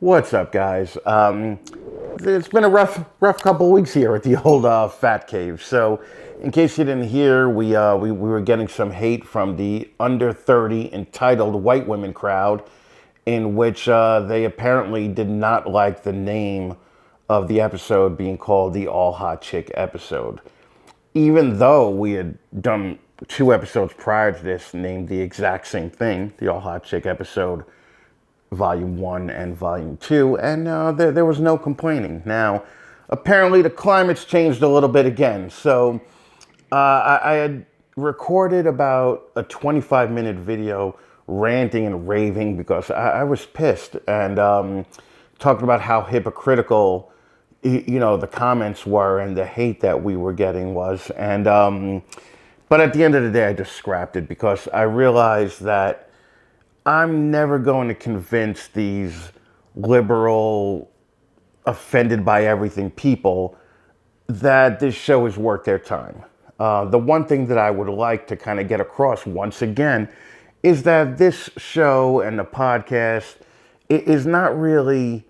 What's up, guys? It's been a rough couple weeks here at the old Fat Cave. So, in case you didn't hear, we were getting some hate from the under 30 entitled white women crowd, in which they apparently did not like the name of the episode being called the All Hot Chick episode, even though we had done 2 episodes prior to this named the exact same thing, the All Hot Chick episode, Volume 1 and Volume 2, and there was no complaining. Now, apparently the climate's changed a little bit again, so I had recorded about a 25-minute video ranting and raving because I was pissed and talking about how hypocritical the comments were and the hate that we were getting was. And but at the end of the day, I just scrapped it because I realized that I'm never going to convince these liberal, offended by everything people that this show is worth their time. The one thing that I would like to kind of get across once again is that this show and the podcast is not really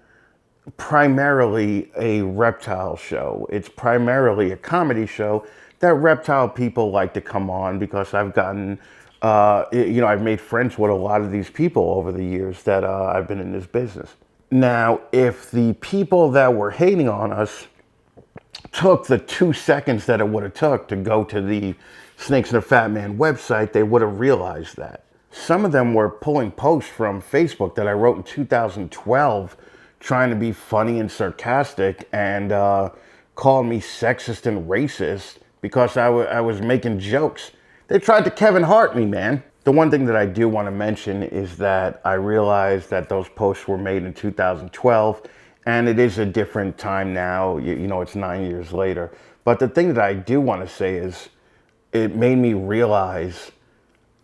primarily a reptile show. It's primarily a comedy show that reptile people like to come on because I've gotten, I've made friends with a lot of these people over the years that I've been in this business. Now, if the people that were hating on us took the 2 seconds that it would have took to go to the Snakes and the Fatman website, they would have realized that. Some of them were pulling posts from Facebook that I wrote in 2012 trying to be funny and sarcastic and calling me sexist and racist because I was making jokes. They tried to Kevin Hart me, man. The one thing that I do want to mention is that I realized that those posts were made in 2012 and it is a different time now. It's 9 years later. But the thing that I do want to say is it made me realize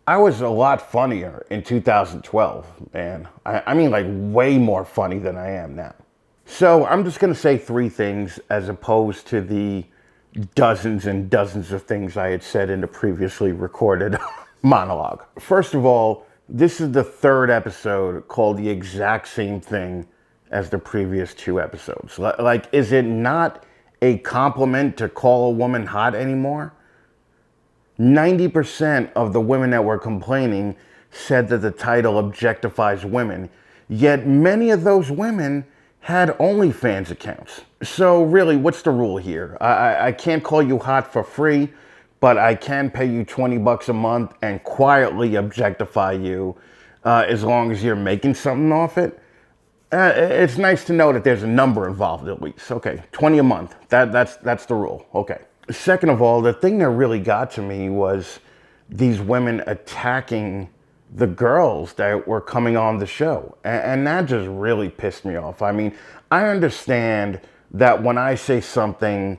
I was a lot funnier in 2012, man. I mean, like, way more funny than I am now. So I'm just going to say 3 things as opposed to the dozens and dozens of things I had said in the previously recorded monologue. First of all, this is the 3rd episode called the exact same thing as the previous 2 episodes. Like, is it not a compliment to call a woman hot anymore? 90% of the women that were complaining said that the title objectifies women, yet many of those women had OnlyFans accounts. So really, what's the rule here? I can't call you hot for free, but I can pay you $20 a month and quietly objectify you as long as you're making something off it. It's nice to know that there's a number involved at least. Okay, 20 a month, that's the rule, okay. Second of all, the thing that really got to me was these women attacking the girls that were coming on the show. And that just really pissed me off. I mean, I understand that when I say something,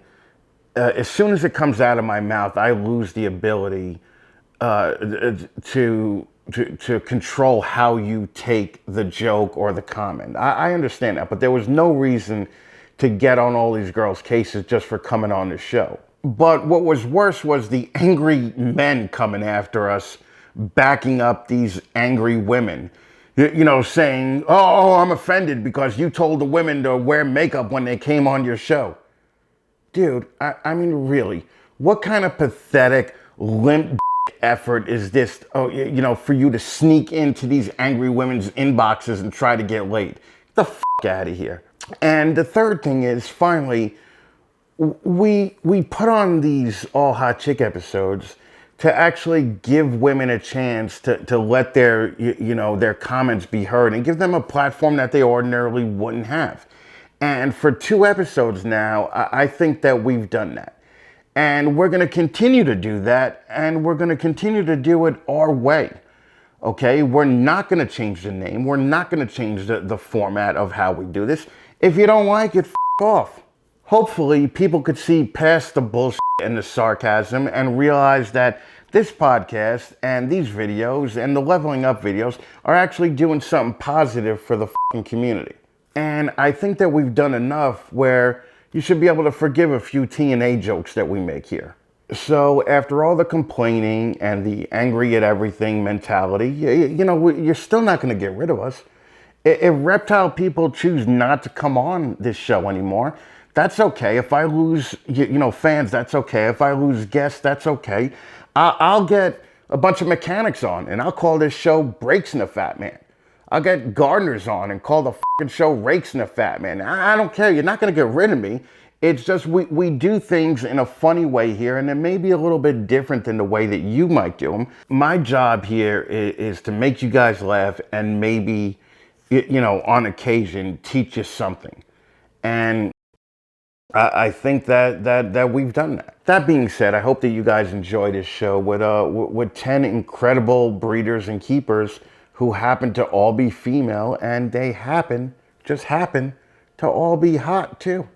as soon as it comes out of my mouth, I lose the ability to control how you take the joke or the comment. I understand that, but there was no reason to get on all these girls' cases just for coming on the show. But what was worse was the angry men coming after us, backing up these angry women, saying, oh, I'm offended because you told the women to wear makeup when they came on your show. Dude, I mean, really, what kind of pathetic, limp effort is this, for you to sneak into these angry women's inboxes and try to get laid? Get the out of here. And the third thing is, finally, we put on these All Hot Chick episodes to actually give women a chance to let their their comments be heard and give them a platform that they ordinarily wouldn't have. And for 2 episodes now, I think that we've done that. And we're going to continue to do that, and we're going to continue to do it our way. Okay? We're not going to change the name. We're not going to change the format of how we do this. If you don't like it, off. Hopefully, people could see past the bullshit and the sarcasm and realize that this podcast and these videos and the leveling up videos are actually doing something positive for the community. And I think that we've done enough where you should be able to forgive a few TNA jokes that we make here. So after all the complaining and the angry at everything mentality, you're still not going to get rid of us. If reptile people choose not to come on this show anymore, that's okay. If I lose, fans, that's okay. If I lose guests, that's okay. I'll get a bunch of mechanics on, and I'll call this show Breaks in the Fat Man. I'll get gardeners on and call the fucking show Rakes in the Fat Man. I don't care. You're not going to get rid of me. It's just we do things in a funny way here, and it may be a little bit different than the way that you might do them. My job here is to make you guys laugh and maybe, on occasion, teach you something. And I think that we've done that. That being said, I hope that you guys enjoy this show with 10 incredible breeders and keepers who happen to all be female, and they just happen to all be hot too.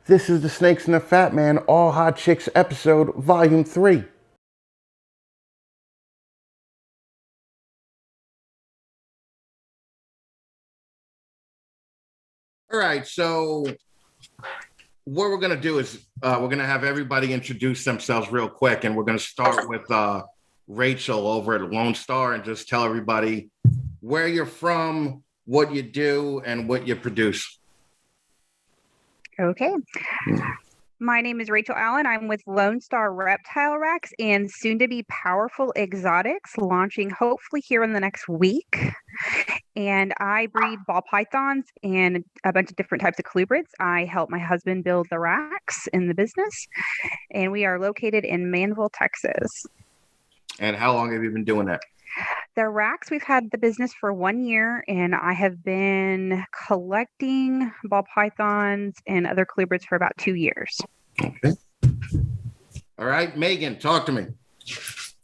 This is the Snakes and the Fat Man All Hot Chicks episode, volume 3. All right, so what we're going to do is we're going to have everybody introduce themselves real quick, and we're going to start with Rachel over at Lone Star, and just tell everybody where you're from, what you do, and what you produce. Okay. My name is Rachel Allen. I'm with Lone Star Reptile Racks and soon to be Powerful Exotics, launching hopefully here in the next week. And I breed ball pythons and a bunch of different types of colubrids. I help my husband build the racks in the business. And we are located in Manville, Texas. And how long have you been doing that? The racks, we've had the business for 1 year, and I have been collecting ball pythons and other colubrids for about 2 years. Okay. All right, Meghan, talk to me.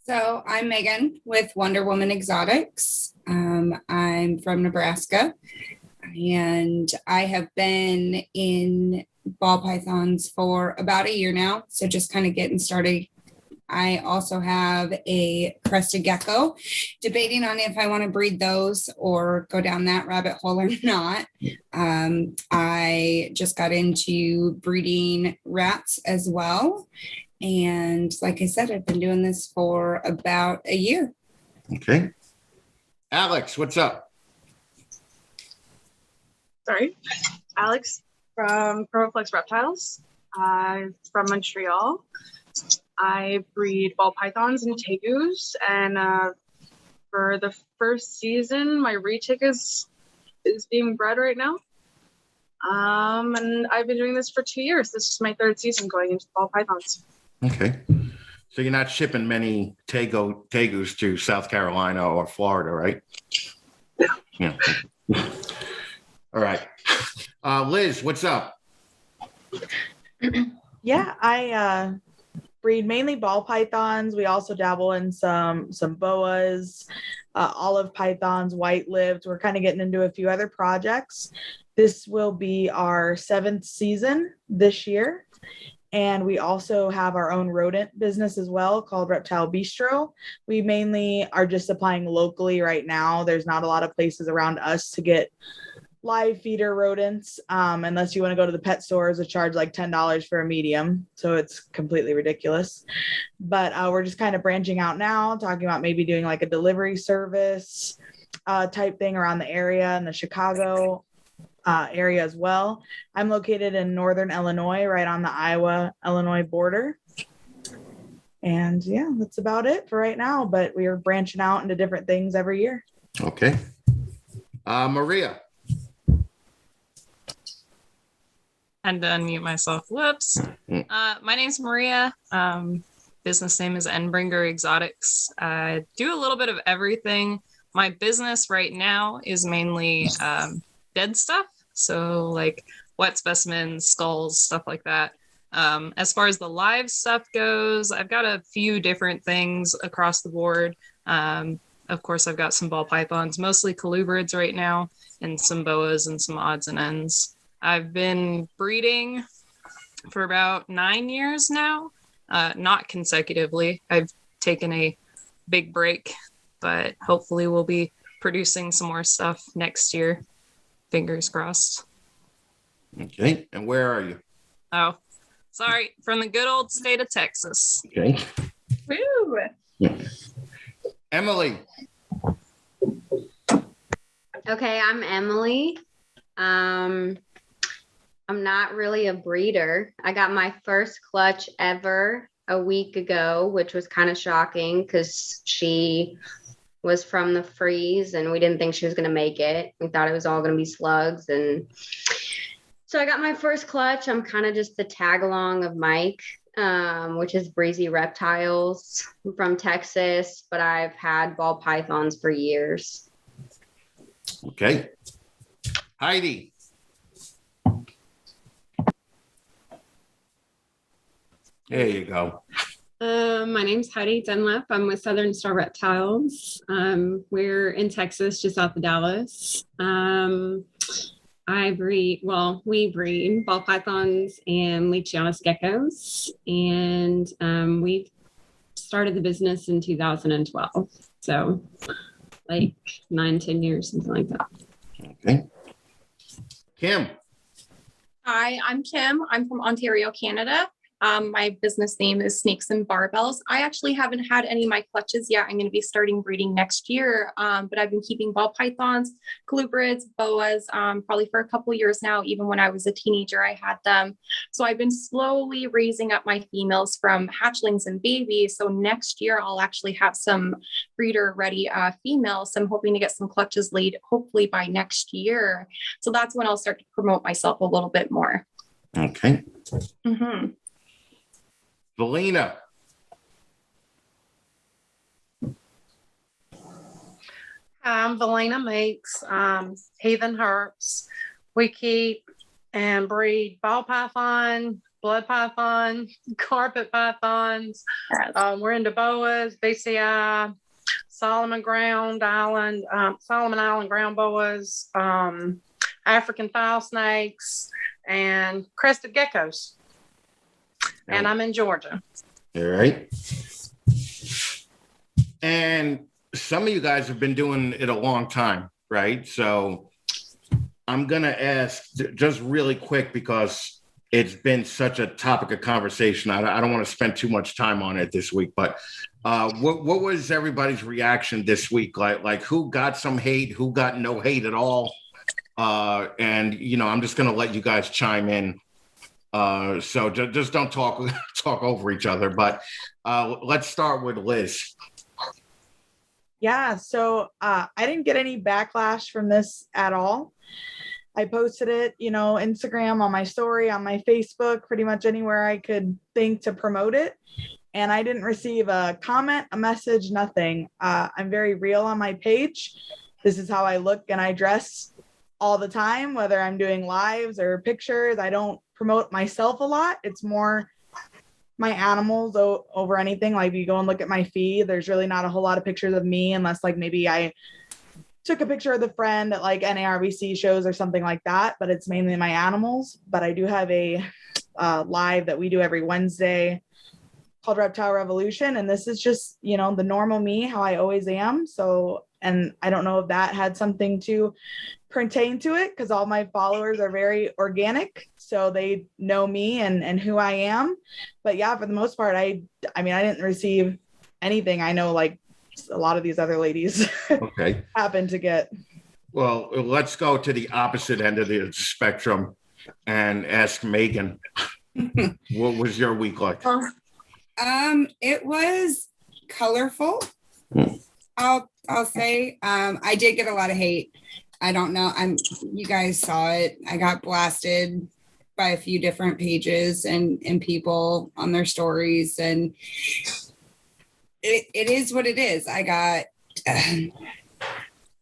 So I'm Meghan with Wonder Woman Exotics. I'm from Nebraska, and I have been in ball pythons for about a year now. So just kind of getting started. I also have a crested gecko, debating on if I want to breed those or go down that rabbit hole or not. I just got into breeding rats as well. And like I said, I've been doing this for about a year. Okay. Alex, what's up? Sorry. Alex from Perflex Reptiles. I'm from Montreal. I breed ball pythons and tegus, and for the first season, my retic is being bred right now. And I've been doing this for 2 years. This is my 3rd season going into ball pythons. Okay. So you're not shipping many tegus to South Carolina or Florida, right? No. Yeah. All right. Liz, what's up? Yeah, I breed mainly ball pythons. We also dabble in some boas, olive pythons, white-lived. We're kind of getting into a few other projects. This will be our 7th season this year. And we also have our own rodent business as well called Reptile Bistro. We mainly are just supplying locally right now. There's not a lot of places around us to get live feeder rodents, unless you want to go to the pet stores that charge like $10 for a medium. So it's completely ridiculous. But we're just kind of branching out now, talking about maybe doing like a delivery service type thing around the area in the Chicago area as well. I'm located in northern Illinois, right on the Iowa-Illinois border. And yeah, that's about it for right now. But we are branching out into different things every year. Okay. Maria. Had to unmute myself. Whoops. My name's Maria. Business name is Endbringer Exotics. I do a little bit of everything. My business right now is mainly dead stuff. So like wet specimens, skulls, stuff like that. As far as the live stuff goes, I've got a few different things across the board. Of course, I've got some ball pythons, mostly colubrids right now, and some boas and some odds and ends. I've been breeding for about 9 years now, not consecutively. I've taken a big break, but hopefully we'll be producing some more stuff next year. Fingers crossed. Okay. And where are you? Oh, sorry. From the good old state of Texas. Okay. Woo! Emily. Okay, I'm Emily. I'm not really a breeder. I got my first clutch ever a week ago, which was kind of shocking because she was from the freeze and we didn't think she was going to make it. We thought it was all going to be slugs. And so I got my first clutch. I'm kind of just the tag along of Mike, which is Breezy Reptiles. I'm from Texas, but I've had ball pythons for years. Okay. Heidi. There you go. My name's Heidi Dunlap. I'm with Southern Star Reptiles. We're in Texas, just south of Dallas. We breed ball pythons and Leachianus geckos, and we started the business in 2012. So like 9-10 years, something like that. Okay. Kim. Hi, I'm Kim. I'm from Ontario, Canada. My business name is Snakes and Barbells. I actually haven't had any of my clutches yet. I'm going to be starting breeding next year, but I've been keeping ball pythons, colubrids, boas, probably for a couple of years now. Even when I was a teenager, I had them. So I've been slowly raising up my females from hatchlings and babies. So next year, I'll actually have some breeder-ready females. So I'm hoping to get some clutches laid, hopefully by next year. So that's when I'll start to promote myself a little bit more. Okay. Mm-hmm. Valina. I'm Valina Meeks, Heathen Herps. We keep and breed ball python, blood python, carpet pythons. Yes. We're into boas, BCI, Solomon Island ground boas, African file snakes, and crested geckos. And I'm in Georgia. All right. And some of you guys have been doing it a long time, right? So I'm going to ask just really quick because it's been such a topic of conversation. I don't want to spend too much time on it this week, but what was everybody's reaction this week? Like who got some hate, who got no hate at all? And, I'm just going to let you guys chime in. So just don't talk over each other, but let's start with Liz. Yeah, so I didn't get any backlash from this at all. I posted it, Instagram, on my story, on my Facebook, pretty much anywhere I could think to promote it. And I didn't receive a comment, a message, nothing. I'm very real on my page. This is how I look and I dress all the time, whether I'm doing lives or pictures. I don't promote myself a lot. It's more my animals over anything. Like if you go and look at my feed, there's really not a whole lot of pictures of me unless like maybe I took a picture of the friend at like NARBC shows or something like that, but it's mainly my animals. But I do have a live that we do every Wednesday called Reptile Revolution. And this is just, the normal me, how I always am. So, and I don't know if that had something to pertain to it because all my followers are very organic. So they know me and who I am. But yeah, for the most part, I didn't receive anything. I know like a lot of these other ladies Okay. happen to get. Well, let's go to the opposite end of the spectrum and ask Meghan. What was your week like? It was colorful. I'll say I did get a lot of hate. I don't know. You guys saw it. I got blasted by a few different pages and people on their stories, and it is what it is. I got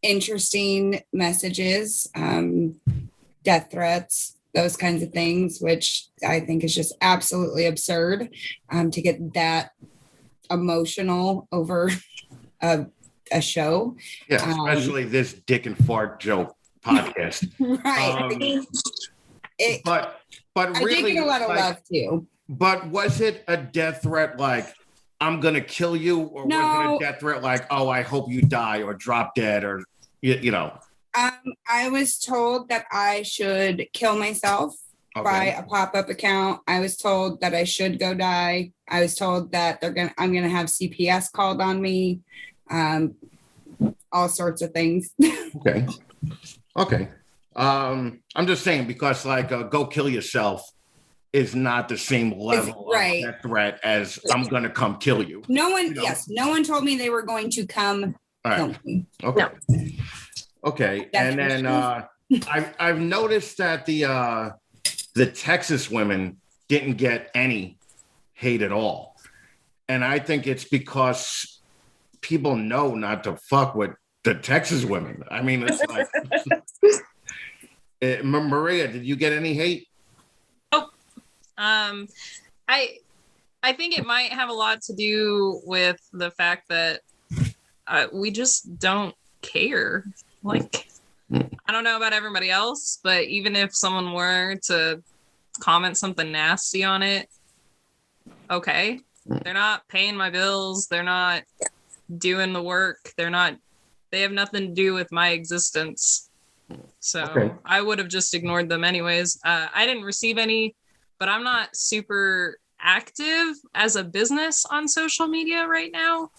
interesting messages, death threats, those kinds of things, which I think is just absolutely absurd to get that emotional over a show. Yeah, especially this dick and fart joke podcast. Right. But I really, did get a lot of love too. But was it a death threat like, I'm going to kill you? Or was it a death threat like, oh, I hope you die or drop dead or, I was told that I should kill myself by a pop-up account. I was told that I should go die. I was told that I'm going to have CPS called on me. All sorts of things. Okay. Okay. I'm just saying because like go kill yourself is not the same level right. of death threat as I'm gonna come kill you. No one, You know? yes, no one told me they were going to come kill me. Okay. Okay. That's And then I've noticed that the Texas women didn't get any hate at all. And I think it's because people know not to fuck with the Texas women. I mean, it's like Maria, did you get any hate? Nope. I think it might have a lot to do with the fact that we just don't care. Like, I don't know about everybody else, but even if someone were to comment something nasty on it, okay, they're not paying my bills. They're not doing the work. They have nothing to do with my existence. So I would have just ignored them anyways. I didn't receive any, but I'm not super active as a business on social media right now.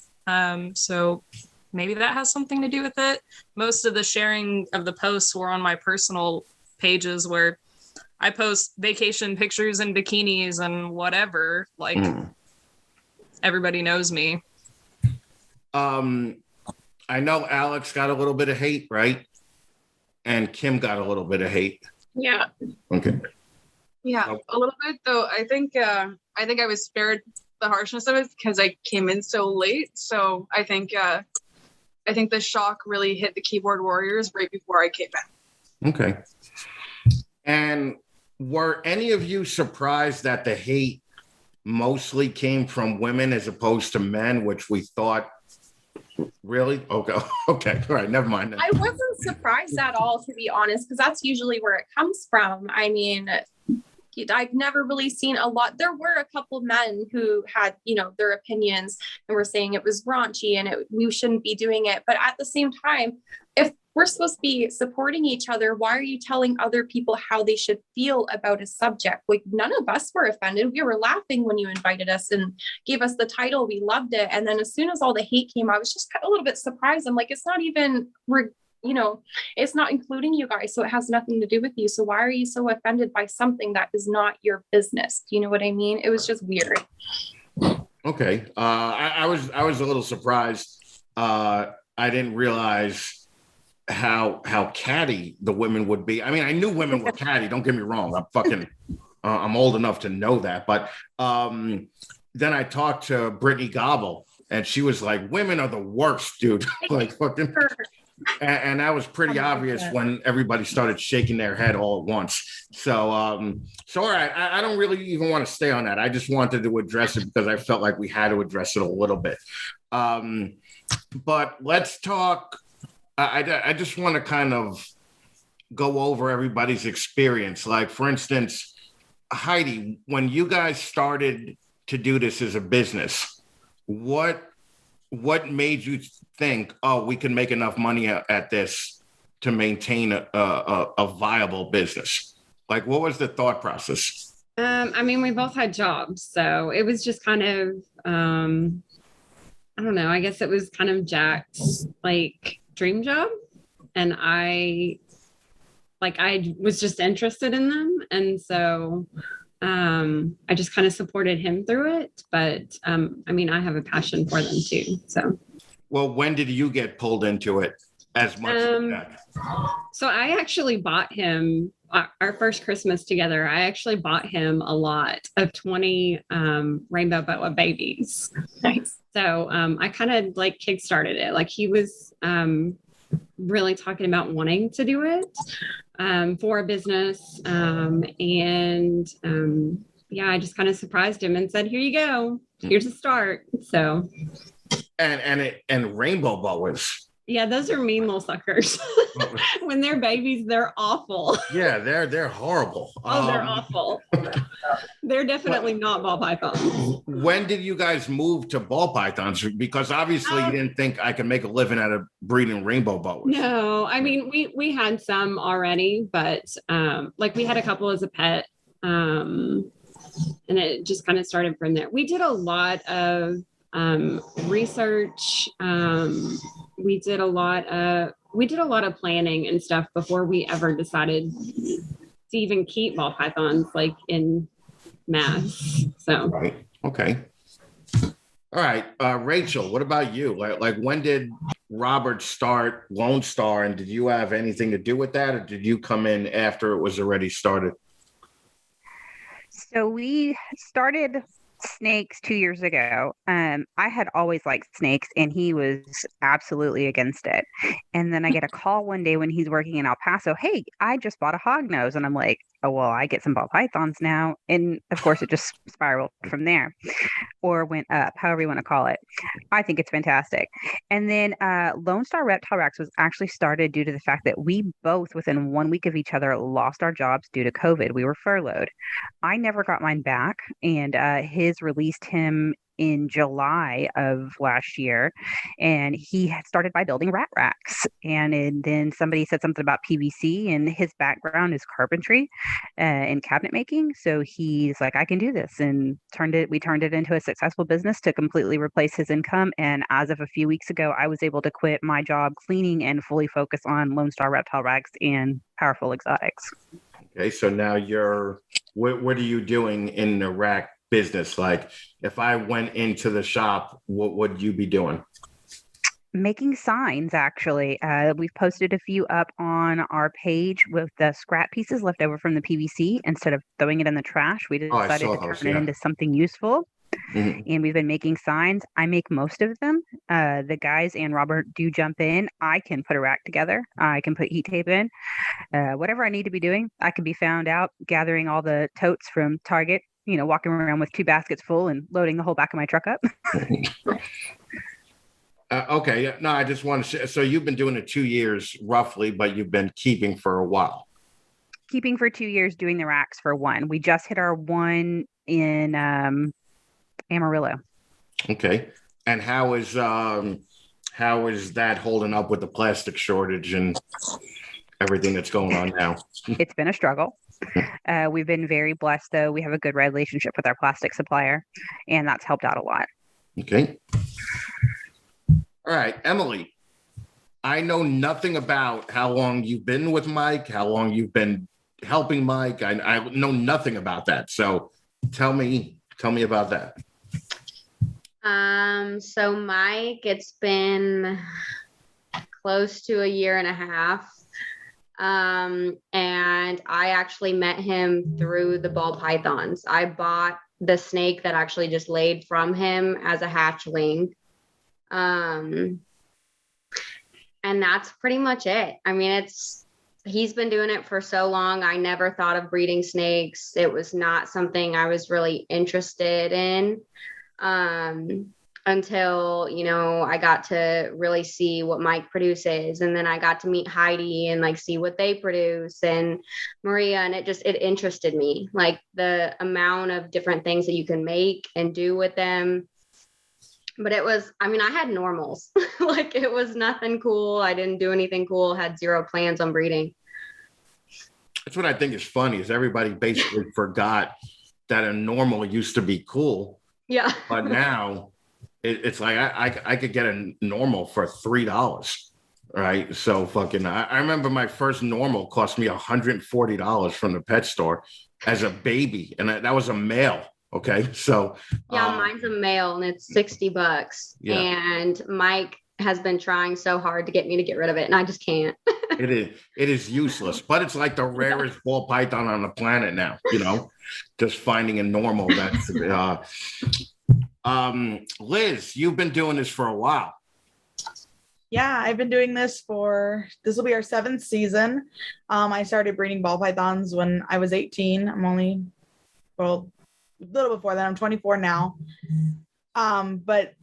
So maybe that has something to do with it. Most of the sharing of the posts were on my personal pages where I post vacation pictures and bikinis and whatever. Like everybody knows me. I know Alex got a little bit of hate, right? And Kim got a little bit of hate. Yeah. Okay. Yeah, a little bit though. I think I was spared the harshness of it because I came in so late. So I think the shock really hit the keyboard warriors right before I came in. Okay. And were any of you surprised that the hate mostly came from women as opposed to men, which we thought? Really? Okay. Okay. All right. Never mind. I wasn't surprised at all, to be honest, because that's usually where it comes from. I mean, I've never really seen a lot. There were a couple of men who had, their opinions and were saying it was raunchy and we shouldn't be doing it. But at the same time, if we're supposed to be supporting each other, why are you telling other people how they should feel about a subject? Like, none of us were offended. We were laughing when you invited us and gave us the title. We loved it. And then as soon as all the hate came, I was just a little bit surprised. I'm like, it's not even, it's not including you guys. So it has nothing to do with you. So why are you so offended by something that is not your business? Do you know what I mean? It was just weird. Okay. I was a little surprised. I didn't realize how catty the women would be. I mean, I knew women were catty. Don't get me wrong. I'm old enough to know that. But then I talked to Brittany Gobble, and she was like, "Women are the worst, dude." Like fucking. And that was pretty obvious when everybody started shaking their head all at once. So all right, I don't really even want to stay on that. I just wanted to address it because I felt like we had to address it a little bit. But let's talk. I just want to kind of go over everybody's experience. Like, for instance, Heidi, when you guys started to do this as a business, what made you think, oh, we can make enough money at this to maintain a viable business? Like, what was the thought process? I mean, we both had jobs, so it was just kind of, I don't know, I guess it was kind of Jack's dream job. And I was just interested in them. And so I just kind of supported him through it. But I mean, I have a passion for them too. So. Well, when did you get pulled into it as much as that? So I actually bought him our first Christmas together. I actually bought him a lot of 20 rainbow boa babies. Nice. So I kind of kickstarted it. Like, he was really talking about wanting to do it for a business. Yeah, I just kind of surprised him and said, "Here you go. Here's a start." So. And rainbow boas. Yeah, those are mean little suckers. When they're babies, they're awful. Yeah, they're horrible. Oh, they're awful. They're definitely not ball pythons. When did you guys move to ball pythons? Because obviously you didn't think I could make a living out of breeding rainbow boas. No, I mean, we had some already, but we had a couple as a pet. And it just kind of started from there. We did a lot of research. We did a lot of we did a lot of planning and stuff before we ever decided to even keep ball pythons like in mass. So Right. Okay. All right, Rachel, what about you? Like when did Robert start Lone Star, and did you have anything to do with that, or did you come in after it was already started? So we started snakes 2 years ago. I had always liked snakes, and he was absolutely against it. And then I get a call one day when he's working in El Paso. Hey, I just bought a hog nose, and I'm like, oh well, I get some ball pythons now. And of course, it just spiraled from there, or went up, however you want to call it. I think it's fantastic. And then Lone Star Reptile Racks was actually started due to the fact that we both, within 1 week of each other, lost our jobs due to COVID. We were furloughed. I never got mine back, and his released him in July of last year, and he had started by building rat racks. And then somebody said something about PVC, and his background is carpentry and cabinet making. So he's like, I can do this, and we turned it into a successful business to completely replace his income. And as of a few weeks ago, I was able to quit my job cleaning and fully focus on Lone Star Reptile Racks and Powerful Exotics. Okay, so now what are you doing in the rack business? Like, if I went into the shop, what would you be doing? Making signs, actually. We've posted a few up on our page with the scrap pieces left over from the PVC. Instead of throwing it in the trash, we I decided saw to those, turn it yeah. into something useful. Mhm. And we've been making signs. I make most of them. The guys and Robert do jump in. I can put a rack together. I can put heat tape in. Whatever I need to be doing, I can be found out gathering all the totes from Target, walking around with 2 baskets full and loading the whole back of my truck up. Okay, yeah, no, I just want to say, so you've been doing it 2 years roughly, but you've been keeping for a while. Keeping for 2 years, doing the racks for 1. We just hit our 1 in Amarillo. Okay, and how is that holding up with the plastic shortage and everything that's going on now? It's been a struggle. We've been very blessed, though. We have a good relationship with our plastic supplier, and that's helped out a lot. Okay. All right, Emily, I know nothing about how long you've been with Mike, how long you've been helping Mike. I know nothing about that. So tell me about that. So Mike, it's been close to a year and a half. And I actually met him through the ball pythons. I bought the snake that actually just laid from him as a hatchling. And that's pretty much it. I mean, he's been doing it for so long. I never thought of breeding snakes. It was not something I was really interested in. Until, I got to really see what Mike produces. And then I got to meet Heidi and see what they produce, and Maria. And it interested me, like the amount of different things that you can make and do with them. But I had normals. It was nothing cool. I didn't do anything cool, had zero plans on breeding. That's what I think is funny, is everybody basically forgot that a normal used to be cool. Yeah. But now it's like I could get a normal for $3, right? So I remember my first normal cost me $140 from the pet store as a baby, and that was a male. Okay, so yeah, mine's a male and it's $60. Yeah. And Mike has been trying so hard to get me to get rid of it, and I just can't. It is useless, but it's like the rarest ball python on the planet now. Just finding a normal. That's Liz, you've been doing this for a while. Yeah, I've been doing this will be our 7th season. I started breeding ball pythons when I was 18. I'm only, a little before that. I'm 24 now. But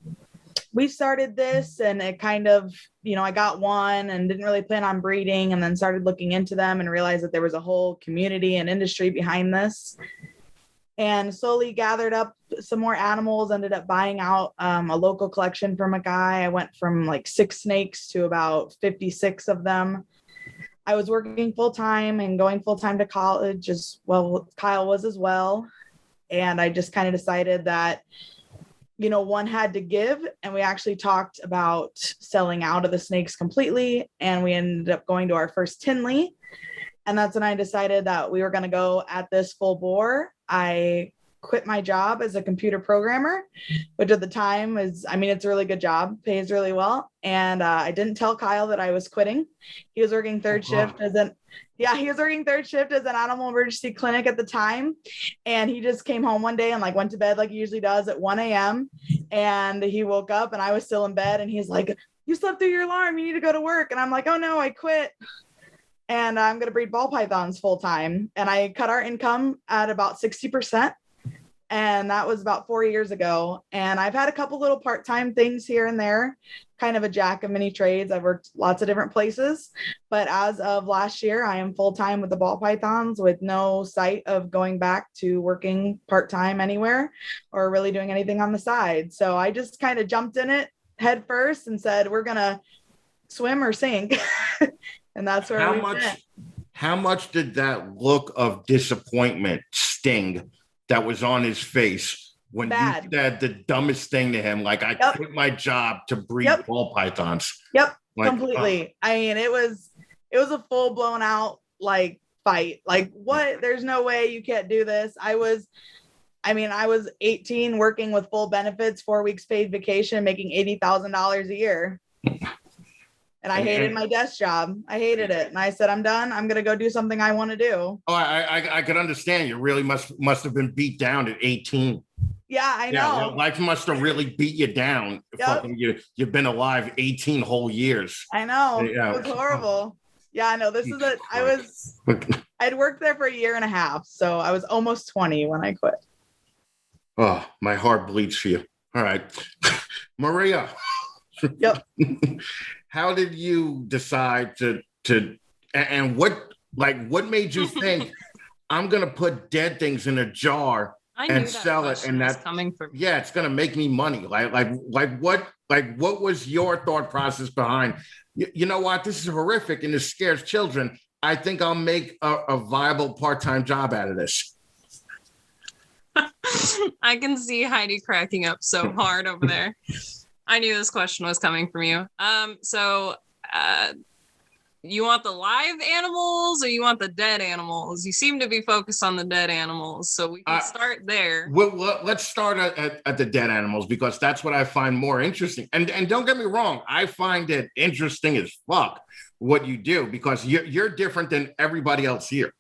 we started this, and it kind of, I got one and didn't really plan on breeding, and then started looking into them and realized that there was a whole community and industry behind this. And slowly gathered up some more animals, ended up buying out a local collection from a guy. I went from 6 snakes to about 56 of them. I was working full-time and going full-time to college as well. Kyle was as well. And I just kind of decided that, one had to give, and we actually talked about selling out of the snakes completely, and we ended up going to our first Tinley. And that's when I decided that we were going to go at this full bore. I quit my job as a computer programmer, which at the time it's a really good job, pays really well. And I didn't tell Kyle that I was quitting. He was working third shift as an animal emergency clinic at the time. And he just came home one day and went to bed like he usually does at 1 a.m. And he woke up and I was still in bed, and he's like, "You slept through your alarm. You need to go to work." And I'm like, "Oh no, I quit. And I'm going to breed ball pythons full time." And I cut our income at about 60%. And that was about 4 years ago. And I've had a couple little part-time things here and there, kind of a jack of many trades. I've worked lots of different places. But as of last year, I am full-time with the ball pythons with no sight of going back to working part-time anywhere or really doing anything on the side. So I just kind of jumped in it head first and said, we're going to swim or sink. And that's where how much did that look of disappointment sting that was on his face when you said the dumbest thing to him, like, I quit my job to breed ball pythons? Yep, completely. It was a full blown out fight. What? There's no way, you can't do this. I was 18, working with full benefits, 4 weeks paid vacation, making $80,000 a year. And I hated my desk job. I hated it. And I said, I'm done. I'm going to go do something I want to do. Oh, I could understand. You really must have been beat down at 18. Yeah, I know. Life must have really beat you down. Yep. You've been alive 18 whole years. I know. Yeah. It was horrible. Yeah, I know. This is it. I'd worked there for a year and a half. So I was almost 20 when I quit. Oh, my heart bleeds for you. All right. Maria. Yep. How did you decide to and what made you think I'm gonna put dead things in a jar and sell it, and that's coming from it's gonna make me money? What was your thought process behind, you know what, this is horrific and this scares children. I think I'll make a viable part-time job out of this. I can see Heidi cracking up so hard over there. I knew this question was coming from you. So you want the live animals or you want the dead animals? You seem to be focused on the dead animals, so we can start there. Well, let's start at the dead animals, because that's what I find more interesting. And don't get me wrong, I find it interesting as fuck what you do, because you're different than everybody else here.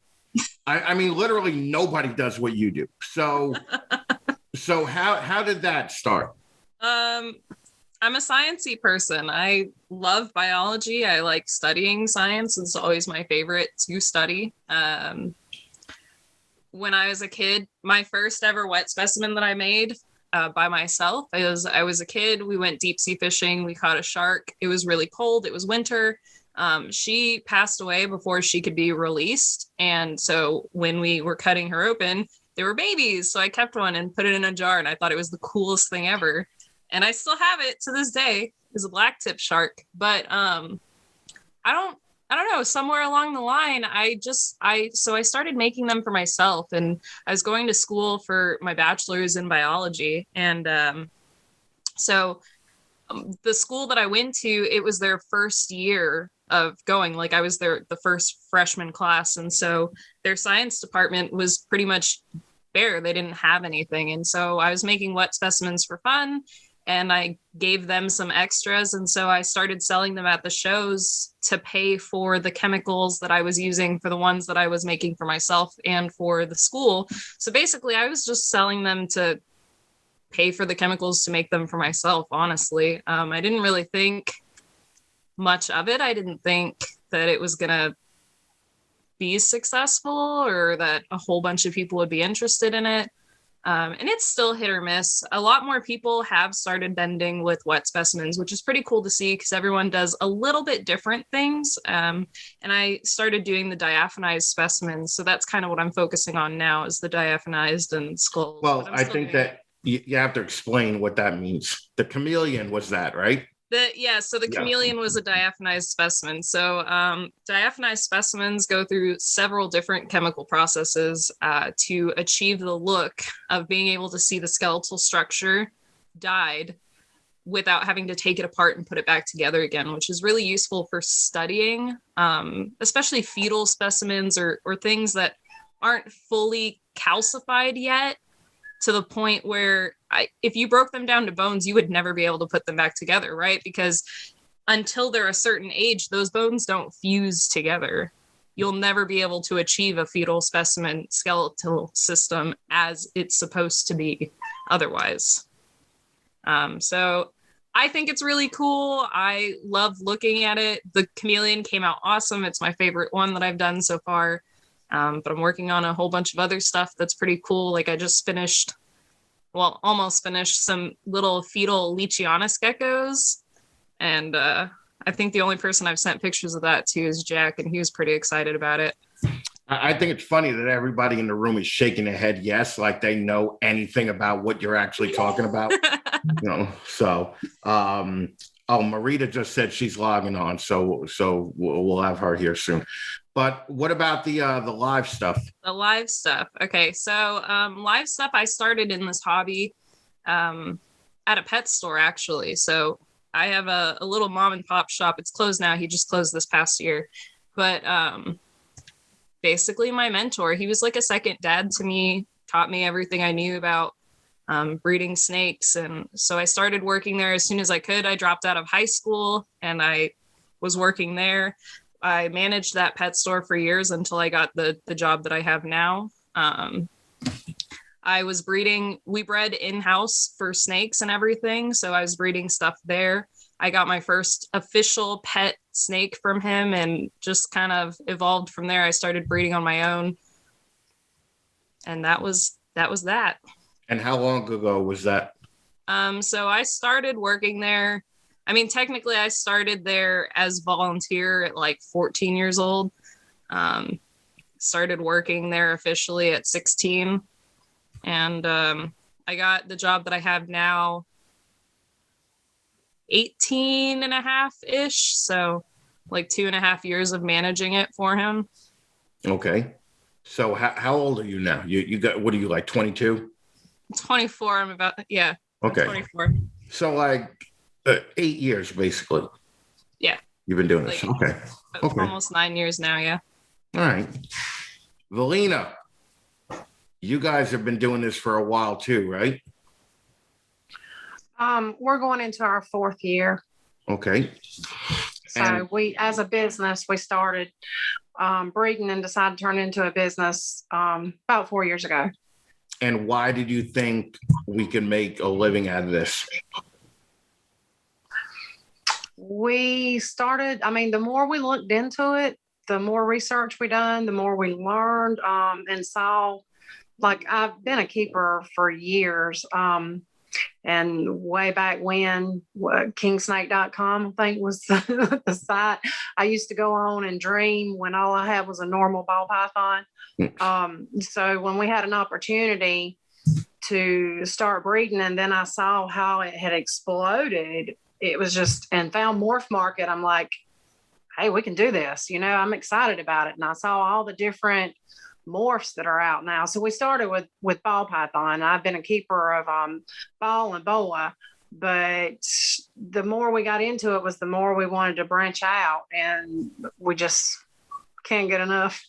I mean, literally nobody does what you do. So how did that start? I'm a sciencey person. I love biology. I like studying science. It's always my favorite to study. When I was a kid, my first ever wet specimen that I made by myself, I was a kid. We went deep sea fishing. We caught a shark. It was really cold. It was winter. She passed away before she could be released. And so when we were cutting her open, they were babies. So I kept one and put it in a jar, and I thought it was the coolest thing ever. And I still have it to this day. It's a black tip shark. But I don't know, somewhere along the line, I started making them for myself. And I was going to school for my bachelor's in biology. And so the school that I went to, it was their first year of going. I was the first freshman class. And so their science department was pretty much bare. They didn't have anything. And so I was making wet specimens for fun. And I gave them some extras. And so I started selling them at the shows to pay for the chemicals that I was using for the ones that I was making for myself and for the school. So basically, I was just selling them to pay for the chemicals to make them for myself, honestly. I didn't really think much of it. I didn't think that it was going to be successful or that a whole bunch of people would be interested in it. And it's still hit or miss. A lot more people have started bending with wet specimens, which is pretty cool to see because everyone does a little bit different things. And I started doing the diaphanized specimens. So that's kind of what I'm focusing on now is the diaphanized and skulls. Well, I think that you have to explain what that means. The chameleon was that, right? So the chameleon was a diaphanized specimen. So diaphanized specimens go through several different chemical processes to achieve the look of being able to see the skeletal structure died without having to take it apart and put it back together again, which is really useful for studying, especially fetal specimens or things that aren't fully calcified yet, to the point where if you broke them down to bones, you would never be able to put them back together, right? Because until they're a certain age, those bones don't fuse together. You'll never be able to achieve a fetal specimen skeletal system as it's supposed to be otherwise. So I think it's really cool. I love looking at it. The chameleon came out awesome. It's my favorite one that I've done so far. But I'm working on a whole bunch of other stuff that's pretty cool. Like I just almost finished some little fetal Leachianus geckos. And I think the only person I've sent pictures of that to is Jack, and he was pretty excited about it. I think it's funny that everybody in the room is shaking their head yes, like they know anything about what you're actually talking about. So Marita just said she's logging on, so we'll have her here soon. But what about the live stuff? The live stuff. Okay, so live stuff I started in this hobby at a pet store, actually. So I have a little mom and pop shop. It's closed now. He just closed this past year. But basically my mentor, he was like a second dad to me, taught me everything I knew about breeding snakes. And so I started working there as soon as I could. I dropped out of high school and I was working there. I managed that pet store for years until I got the job that I have now. I was breeding, we bred in-house for snakes and everything. So I was breeding stuff there. I got my first official pet snake from him and just kind of evolved from there. I started breeding on my own. And that was that. And how long ago was that? So I started working there. I mean, technically I started there as volunteer at like 14 years old. Started working there officially at 16. And I got the job that I have now 18 and a half-ish. So like 2.5 years of managing it for him. Okay. So how old are you now? You got, what are you, like 22? 24. I'm about, yeah. Okay. 24. So like 8 years, basically. Yeah. You've been doing this. Okay. Almost 9 years now. Yeah. All right. Valina, you guys have been doing this for a while too, right? We're going into our 4th year. Okay. So we, as a business, we started breeding and decided to turn it into a business about 4 years ago. And why did you think we could make a living out of this? We started, I mean, the more we looked into it, the more research we done, the more we learned and saw, like I've been a keeper for years. And way back when, kingsnake.com, I think was the site I used to go on and dream when all I had was a normal ball python. So when we had an opportunity to start breeding, and then I saw how it had exploded, it was just, and found Morph Market, I'm like, hey, we can do this. You know, I'm excited about it. And I saw all the different morphs that are out now. So we started with ball python. I've been a keeper of ball and boa, but the more we got into it was the more we wanted to branch out, and we just can't get enough.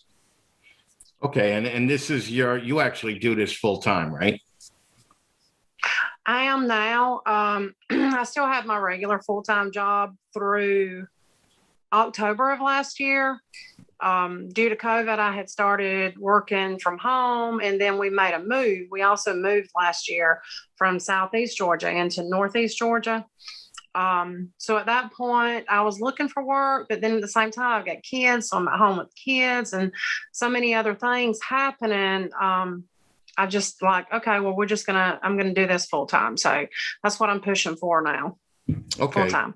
Okay, and this is you actually do this full time, right? I am now. I still have my regular full-time job through October of last year. Due to COVID, I had started working from home, and then we made a move. We also moved last year from Southeast Georgia into Northeast Georgia. So at that point, I was looking for work, but then at the same time, I've got kids, so I'm at home with kids and so many other things happening. I just like, okay, well, I'm going to do this full time. So that's what I'm pushing for now. Okay. Full time.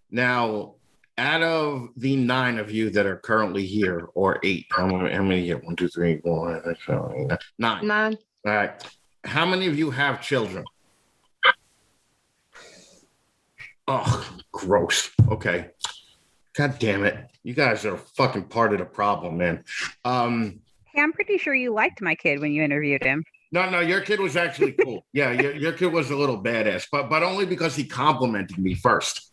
Now, out of the 9 of you that are currently here, or 8, how many here? 1, 2, 3, 4, 5, 6, 7, 8, 9. 9. All right. How many of you have children? Oh, gross. Okay. God damn it. You guys are fucking part of the problem, man. Hey, I'm pretty sure you liked my kid when you interviewed him. No, your kid was actually cool. Yeah, your kid was a little badass, but only because he complimented me first.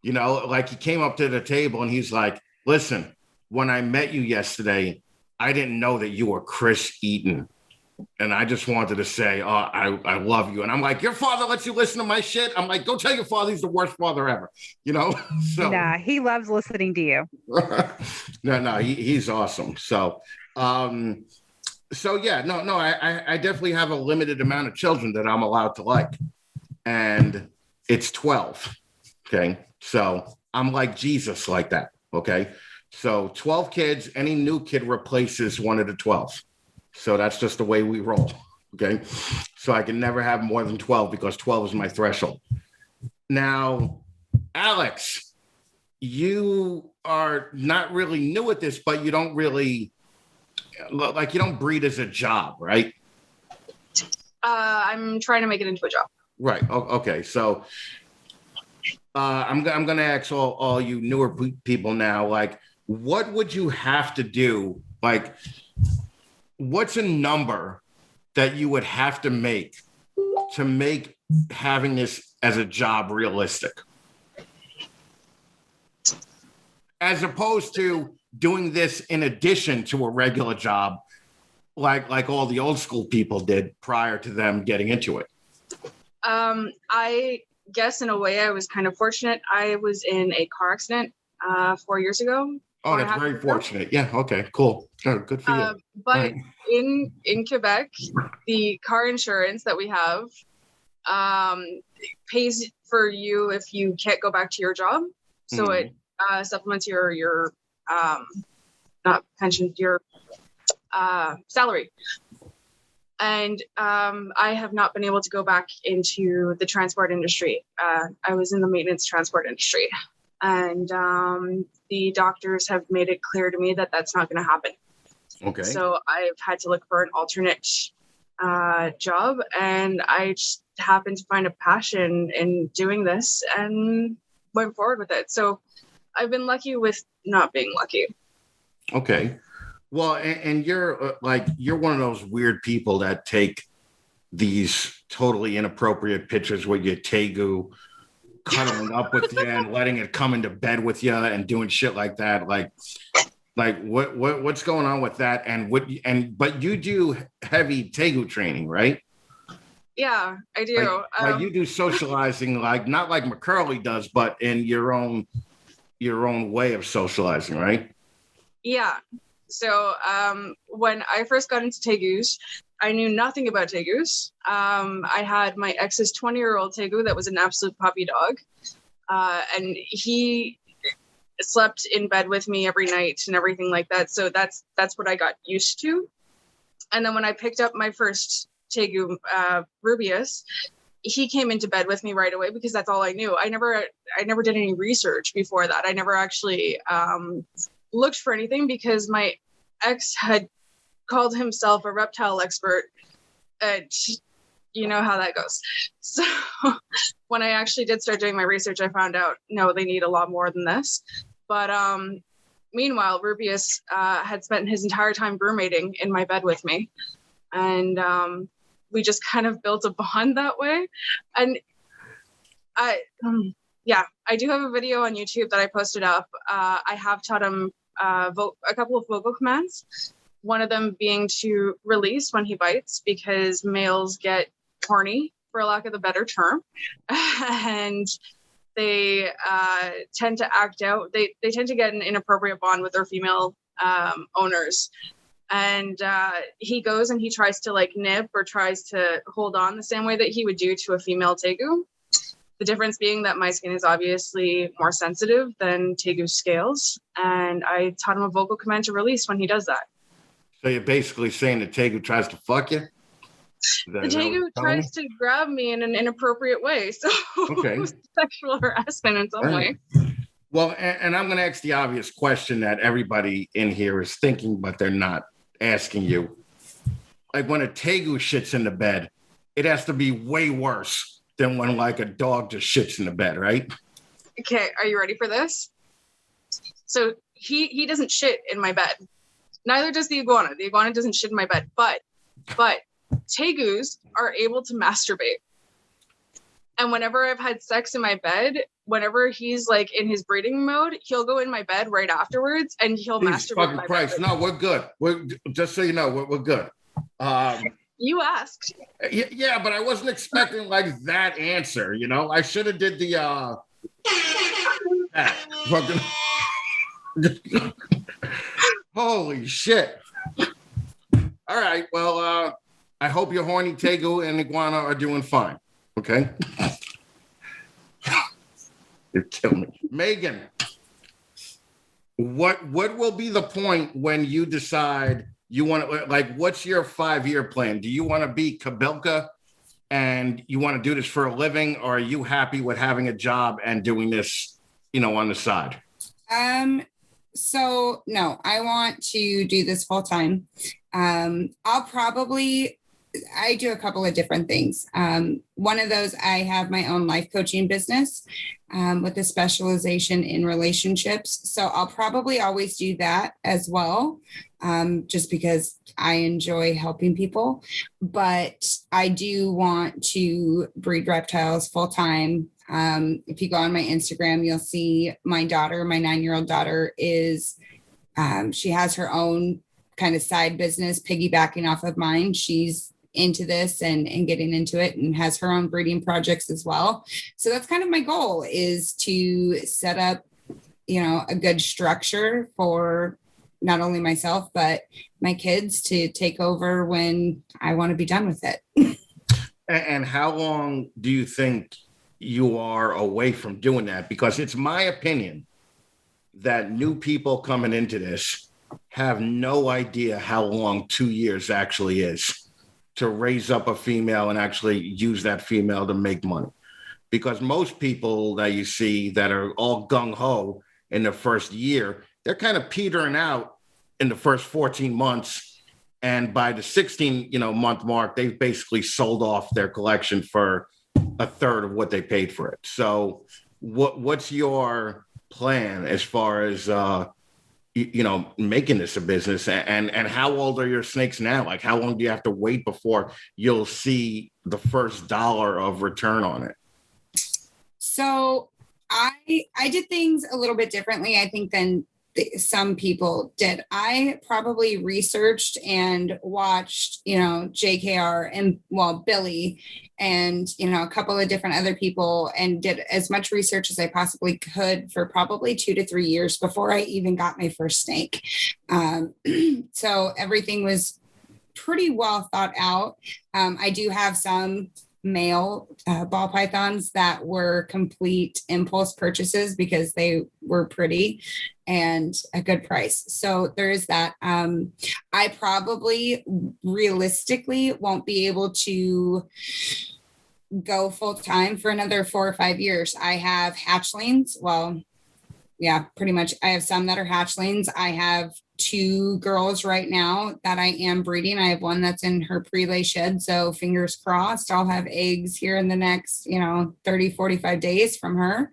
You know, like he came up to the table and he's like, listen, when I met you yesterday, I didn't know that you were Chris Eaton. And I just wanted to say, I love you. And I'm like, your father lets you listen to my shit? I'm like, go tell your father he's the worst father ever. You know? So Nah, he loves listening to you. no, he's awesome. So yeah, no, I definitely have a limited amount of children that I'm allowed to like. And it's 12. Okay. So I'm like Jesus like that. Okay. So 12 kids, any new kid replaces one of the 12. So that's just the way we roll. Okay. So I can never have more than 12 because 12 is my threshold. Now, Alex, you are not really new at this, but you don't really, like, you don't breed as a job, right? I'm trying to make it into a job. Right. Okay. So I'm going to ask all you newer people now, like, what would you have to do? Like, what's a number that you would have to make having this as a job realistic? As opposed to doing this in addition to a regular job, like all the old school people did prior to them getting into it. I guess in a way I was kind of fortunate. I was in a car accident 4 years ago. Oh, that's very fortunate. Yeah. Okay, cool. Good for you. But right. in Quebec, the car insurance that we have pays for you if you can't go back to your job. So it supplements your not pension, your salary. And I have not been able to go back into the transport industry. I was in the maintenance transport industry. And the doctors have made it clear to me that that's not going to happen. Okay. So I've had to look for an alternate job. And I just happened to find a passion in doing this and went forward with it. So I've been lucky with not being lucky. Okay. Well, and you're you're one of those weird people that take these totally inappropriate pictures with your tegu cuddling up with you and letting it come into bed with you and doing shit like that. Like what's going on with that? But you do heavy tegu training, right? Yeah, I do. Like you do socializing, like not like McCurley does, but in your own way of socializing, right? Yeah. So when I first got into tegus, I knew nothing about tegus. I had my ex's 20-year-old tegu that was an absolute puppy dog. And he slept in bed with me every night and everything like that. So that's what I got used to. And then when I picked up my first tegu, Rubius, he came into bed with me right away because that's all I knew. I never did any research before that. I never actually looked for anything because my ex had called himself a reptile expert, and you know how that goes. So when I actually did start doing my research, I found out, no, they need a lot more than this. But meanwhile, Rubius had spent his entire time roommating in my bed with me. And we just kind of built a bond that way. And I do have a video on YouTube that I posted up. I have taught him a couple of vocal commands. One of them being to release when he bites, because males get horny, for lack of a better term, and they tend to act out. They tend to get an inappropriate bond with their female owners. And he goes and he tries to like nip or tries to hold on the same way that he would do to a female tegu. The difference being that my skin is obviously more sensitive than tegu's scales. And I taught him a vocal command to release when he does that. So you're basically saying the tegu tries to fuck you? The tegu tries to grab me in an inappropriate way. So okay. Sexual harassment in some way. Well, and I'm going to ask the obvious question that everybody in here is thinking, but they're not asking you. Like when a tegu shits in the bed, it has to be way worse than when like a dog just shits in the bed, right? Okay, are you ready for this? So he doesn't shit in my bed. Neither does the iguana. The iguana doesn't shit in my bed. But tegus are able to masturbate. And whenever I've had sex in my bed, whenever he's like in his breeding mode, he'll go in my bed right afterwards and he'll Jesus masturbate. fucking Christ. No, we're good. We're just so you know, we're good. You asked. Yeah, but I wasn't expecting like that answer, you know. I should have did the fucking holy shit. All right, well, I hope your horny tegu and iguana are doing fine. Okay. You kill me. Meghan, what will be the point when you decide you want to, like, what's your 5-year plan? Do you want to be Kabilka and you want to do this for a living, or are you happy with having a job and doing this, you know, on the side? So no, I want to do this full time. I do a couple of different things. One of those, I have my own life coaching business with a specialization in relationships. So I'll probably always do that as well, just because I enjoy helping people. But I do want to breed reptiles full time. If you go on my Instagram, you'll see my daughter, my 9-year-old daughter is, she has her own kind of side business piggybacking off of mine. She's into this and getting into it and has her own breeding projects as well. So that's kind of my goal, is to set up, you know, a good structure for not only myself, but my kids to take over when I want to be done with it. And how long do you think you are away from doing that? Because it's my opinion that new people coming into this have no idea how long 2 years actually is to raise up a female and actually use that female to make money. Because most people that you see that are all gung-ho in the first year, they're kind of petering out in the first 14 months. And by the 16, month mark, they've basically sold off their collection for a third of what they paid for it. So what's your plan as far as, making this a business, and how old are your snakes now? Like, how long do you have to wait before you'll see the first dollar of return on it? So I did things a little bit differently, I think, than some people did. I probably researched and watched, JKR and Billy and, a couple of different other people, and did as much research as I possibly could for probably 2 to 3 years before I even got my first snake. So everything was pretty well thought out. I do have some male ball pythons that were complete impulse purchases because they were pretty and a good price. So there is that. I probably realistically won't be able to go full time for another 4 or 5 years. I have hatchlings. Well, yeah, pretty much. I have some that are hatchlings. I have 2 girls right now that I am breeding. I have one that's in her pre-lay shed. So fingers crossed, I'll have eggs here in the next, 30, 45 days from her.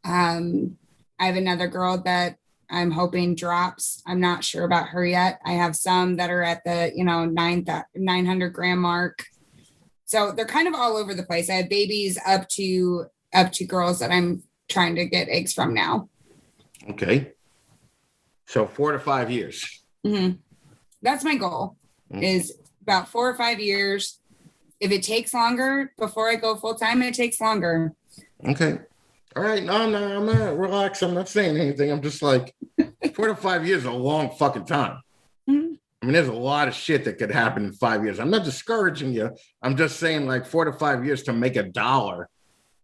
I have another girl that I'm hoping drops. I'm not sure about her yet. I have some that are at the, 900 gram mark. So they're kind of all over the place. I have babies up to girls that I'm trying to get eggs from now. Okay. So 4 to 5 years. Mm-hmm. That's my goal, is about 4 or 5 years. If it takes longer before I go full time, it takes longer. Okay. All right. No, I'm not relaxed. I'm not saying anything. I'm just like, 4 to 5 years is a long fucking time. Mm-hmm. I mean, there's a lot of shit that could happen in 5 years. I'm not discouraging you. I'm just saying, like, 4 to 5 years to make $1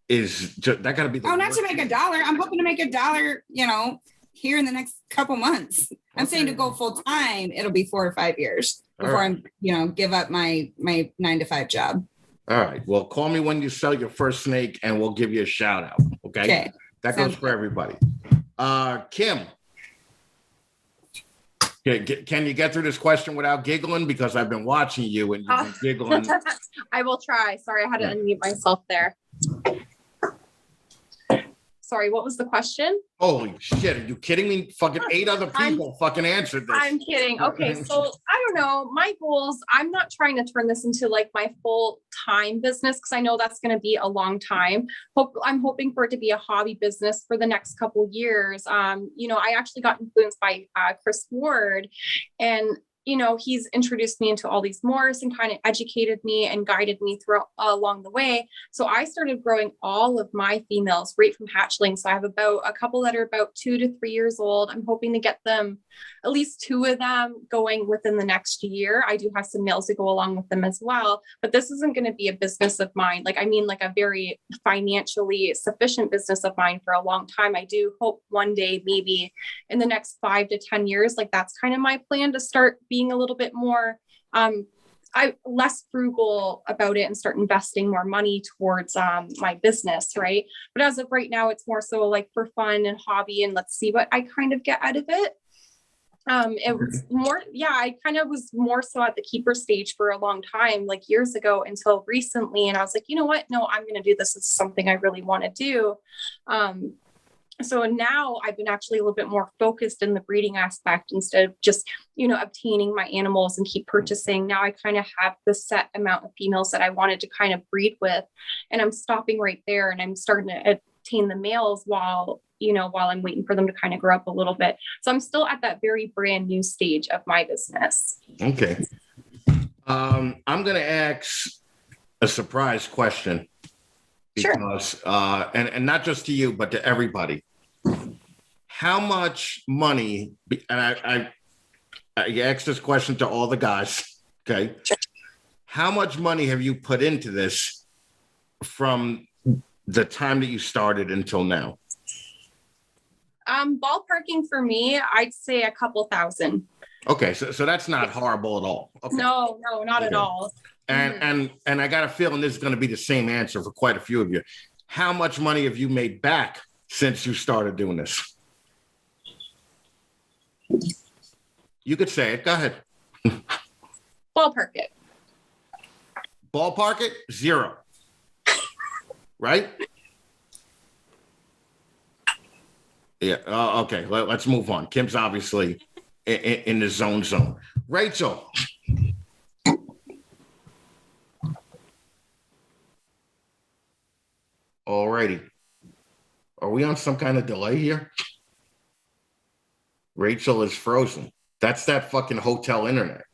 is just, that got to be the not to make $1. I'm hoping to make $1, here in the next couple months. I'm saying to go full time, it'll be 4 or 5 years before I'm, give up my 9 to 5 job. All right. Well, call me when you sell your first snake and we'll give you a shout out. Okay. That goes for everybody. Kim, can you get through this question without giggling? Because I've been watching you and you've been giggling. I will try. Sorry, I had to unmute myself there. Sorry, what was the question? Holy shit, are you kidding me? Fucking 8 other people fucking answered this. I'm kidding. Okay, so I don't know. My goals, I'm not trying to turn this into like my full-time business because I know that's going to be a long time. I'm hoping for it to be a hobby business for the next couple years. I actually got influenced by Chris Ward, and he's introduced me into all these morphs and kind of educated me and guided me through along the way. So I started growing all of my females right from hatchlings. So I have about a couple that are about 2 to 3 years old. I'm hoping to get them, at least 2 of them, going within the next year. I do have some males to go along with them as well, but this isn't going to be a business of mine. Like a very financially sufficient business of mine for a long time. I do hope one day, maybe in the next 5 to 10 years, like that's kind of my plan, to start being a little bit more less frugal about it and start investing more money towards my business, right? But as of right now, it's more so like for fun and hobby, and let's see what I kind of get out of it. It was more, I kind of was more so at the keeper stage for a long time, like years ago until recently. And I was like, you know what? No, I'm going to do this. It's something I really want to do. So now I've been actually a little bit more focused in the breeding aspect instead of just, obtaining my animals and keep purchasing. Now I kind of have the set amount of females that I wanted to kind of breed with, and I'm stopping right there, and I'm starting to obtain the males while I'm waiting for them to kind of grow up a little bit. So I'm still at that very brand new stage of my business. Okay. I'm going to ask a surprise question. Because, sure. And not just to you, but to everybody. How much money, and I asked this question to all the guys, okay? Sure. How much money have you put into this from the time that you started until now? Ballparking for me, I'd say a couple thousand. Okay, so that's not horrible at all. Okay. No, not at all. And I got a feeling this is going to be the same answer for quite a few of you. How much money have you made back since you started doing this? You could say it. Go ahead. Ballpark it. Ballpark it? 0. Right? Yeah. Okay. Let's move on. Kim's obviously in the zone. Rachel. Alrighty. Are we on some kind of delay here? Rachel is frozen. That's that fucking hotel internet.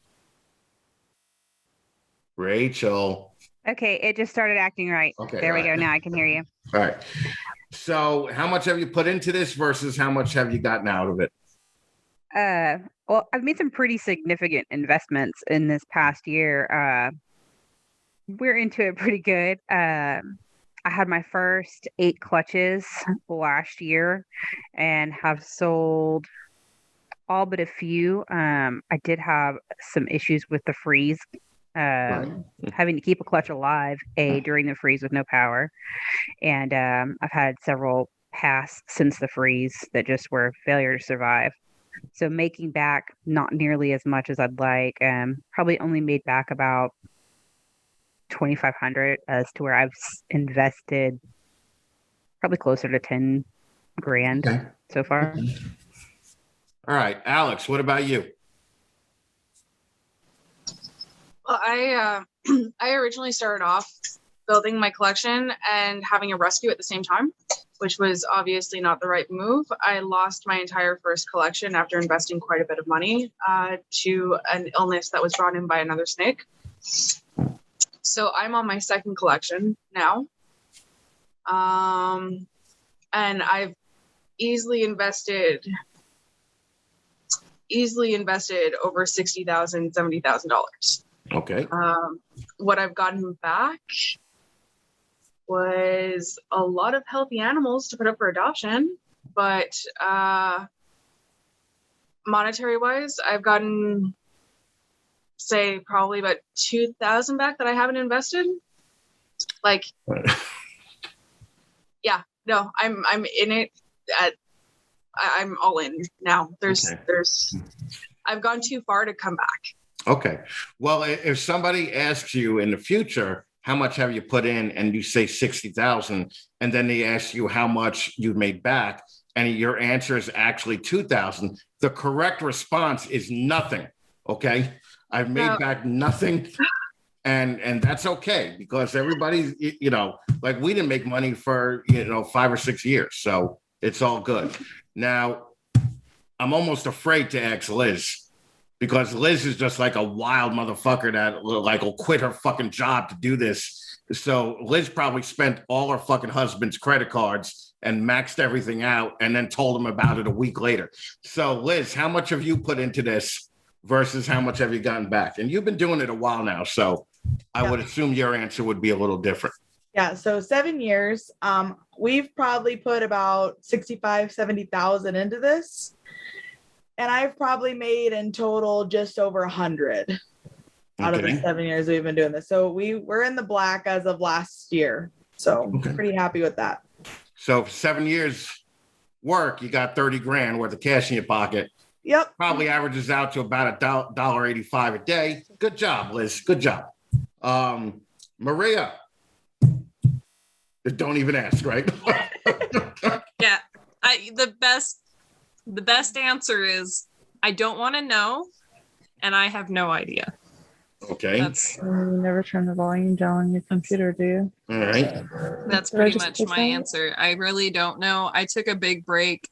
Rachel. Okay, it just started acting right. Okay, there we go. Now I can hear you. All right. So how much have you put into this versus how much have you gotten out of it? Well, I've made some pretty significant investments in this past year. We're into it pretty good. I had my first 8 clutches last year and have sold all but a few. I did have some issues with the freeze, having to keep a clutch alive during the freeze with no power. And I've had several pass since the freeze that just were failure to survive. So making back not nearly as much as I'd like. Probably only made back about $2,500 as to where I've invested probably closer to 10 grand so far. All right, Alex, what about you? Well, I originally started off building my collection and having a rescue at the same time, which was obviously not the right move. I lost my entire first collection after investing quite a bit of money to an illness that was brought in by another snake. So I'm on my second collection now. And I've easily invested over $60,000, $70,000. Okay. What I've gotten back was a lot of healthy animals to put up for adoption, but monetary wise, I've gotten, say, probably about 2,000 back that I haven't invested. Like, yeah, no, I'm in it. I'm all in now. I've gone too far to come back. Okay. Well, if somebody asks you in the future, how much have you put in? And you say 60,000. And then they ask you how much you made back. And your answer is actually 2,000. The correct response is nothing. Okay. I've made back nothing. And that's okay, because everybody's, like, we didn't make money for, 5 or 6 years. So it's all good. Now, I'm almost afraid to ask Liz, because Liz is just like a wild motherfucker that like will quit her fucking job to do this. So Liz probably spent all her fucking husband's credit cards and maxed everything out and then told him about it a week later. So Liz, how much have you put into this versus how much have you gotten back? And you've been doing it a while now, so I would assume your answer would be a little different. Yeah, so 7 years. We've probably put about 65, 70,000 into this. And I've probably made in total just over 100 out of the 7 years we've been doing this. So we're in the black as of last year. So pretty happy with that. So for 7 years work, you got 30 grand worth of cash in your pocket. Yep. Probably averages out to about $1.85 a day. Good job, Liz. Good job. Maria. Don't even ask, right? Yeah. The best answer is I don't want to know, and I have no idea. Okay. You never turn the volume down on your computer, do you? All right. That's pretty much my answer. I really don't know. I took a big break.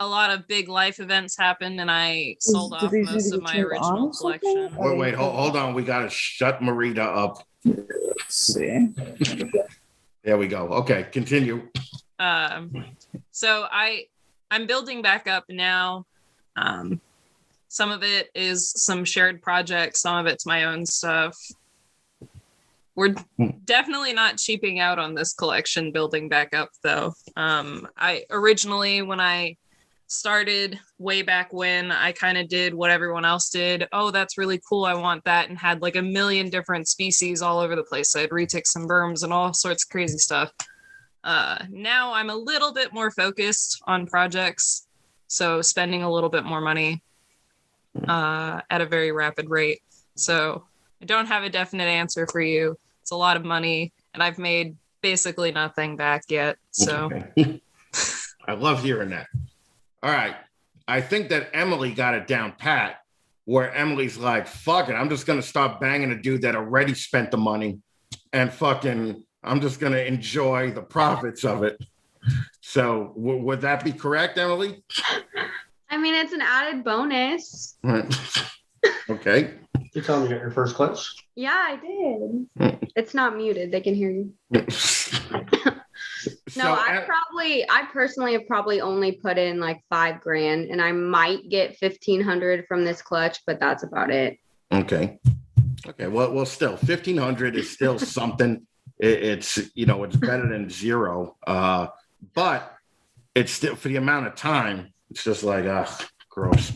A lot of big life events happened, and I sold off most of my original collection. Wait, hold on. We got to shut Marita up. Let's see. There we go. Okay, continue. So I'm building back up now. Some of it is some shared projects. Some of it's my own stuff. We're definitely not cheaping out on this collection building back up, though. I originally, when I started way back when, I kind of did what everyone else did. Oh, that's really cool. I want that. And had like a million different species all over the place. So I had retics and berms and all sorts of crazy stuff. Now I'm a little bit more focused on projects. So spending a little bit more money at a very rapid rate. So I don't have a definite answer for you. It's a lot of money, and I've made basically nothing back yet. So I love hearing that. All right. I think that Emily got it down pat, where Emily's like, fuck it, I'm just going to start banging a dude that already spent the money, and fucking, I'm just going to enjoy the profits of it. So would that be correct, Emily? I mean, it's an added bonus. Okay. You tell me you got your first clutch? Yeah, I did. It's not muted. They can hear you. No, I personally have probably only put in like $5,000, and I might get 1,500 from this clutch, but that's about it. Okay. Well, still 1,500 is still something. It's it's better than zero. But it's still, for the amount of time, it's just like, gross.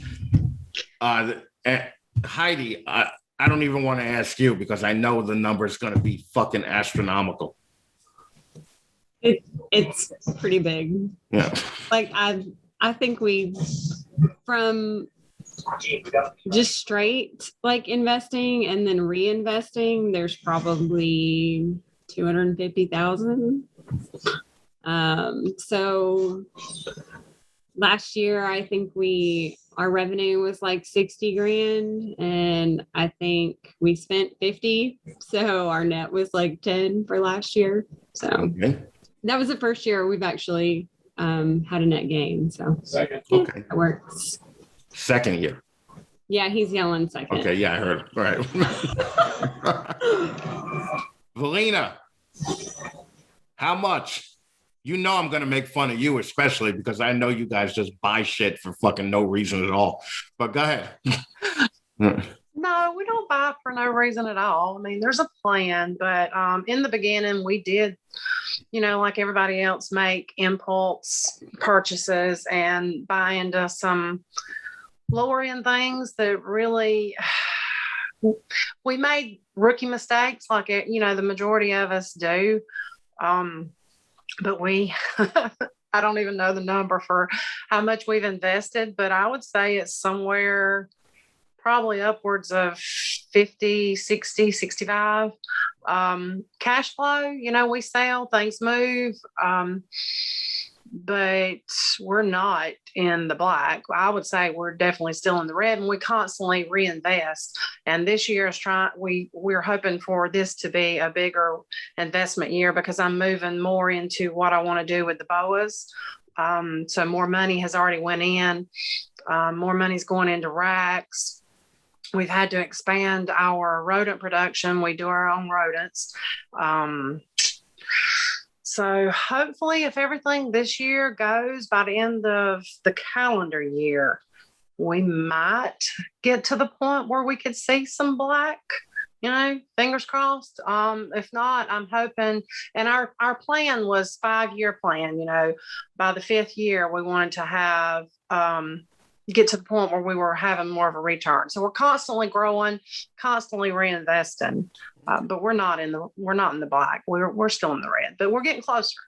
Heidi, I don't even want to ask you, because I know the number is going to be fucking astronomical. It's pretty big. Yeah. Like I think we, from just straight like investing and then reinvesting, there's probably 250,000. So last year, I think our revenue was like 60 grand, and I think we spent 50. So our net was like 10 for last year. So that was the first year we've actually had a net gain. So okay, it works. Second year. Yeah, he's yelling second. Okay, yeah, I heard it. All right. Valina, how much? You know I'm going to make fun of you, especially because I know you guys just buy shit for fucking no reason at all. But go ahead. No, we don't buy for no reason at all. I mean, there's a plan, but in the beginning, we did, like everybody else, make impulse purchases and buy into some lower end things that really, we made rookie mistakes, like the majority of us do. But I don't even know the number for how much we've invested, but I would say it's somewhere probably upwards of 50, 60, 65. Cash flow, we sell, things move. But we're not in the black. I would say we're definitely still in the red, and we constantly reinvest. And this year is we're hoping for this to be a bigger investment year because I'm moving more into what I want to do with the boas. So more money has already went in. More money's going into racks. We've had to expand our rodent production. We do our own rodents. So hopefully if everything this year goes by the end of the calendar year, we might get to the point where we could see some black, fingers crossed. If not, I'm hoping, and our plan was 5-year plan, by the 5th year, we wanted to have, get to the point where we were having more of a return. So we're constantly growing, constantly reinvesting. But we're not in the black. We're still in the red, but we're getting closer.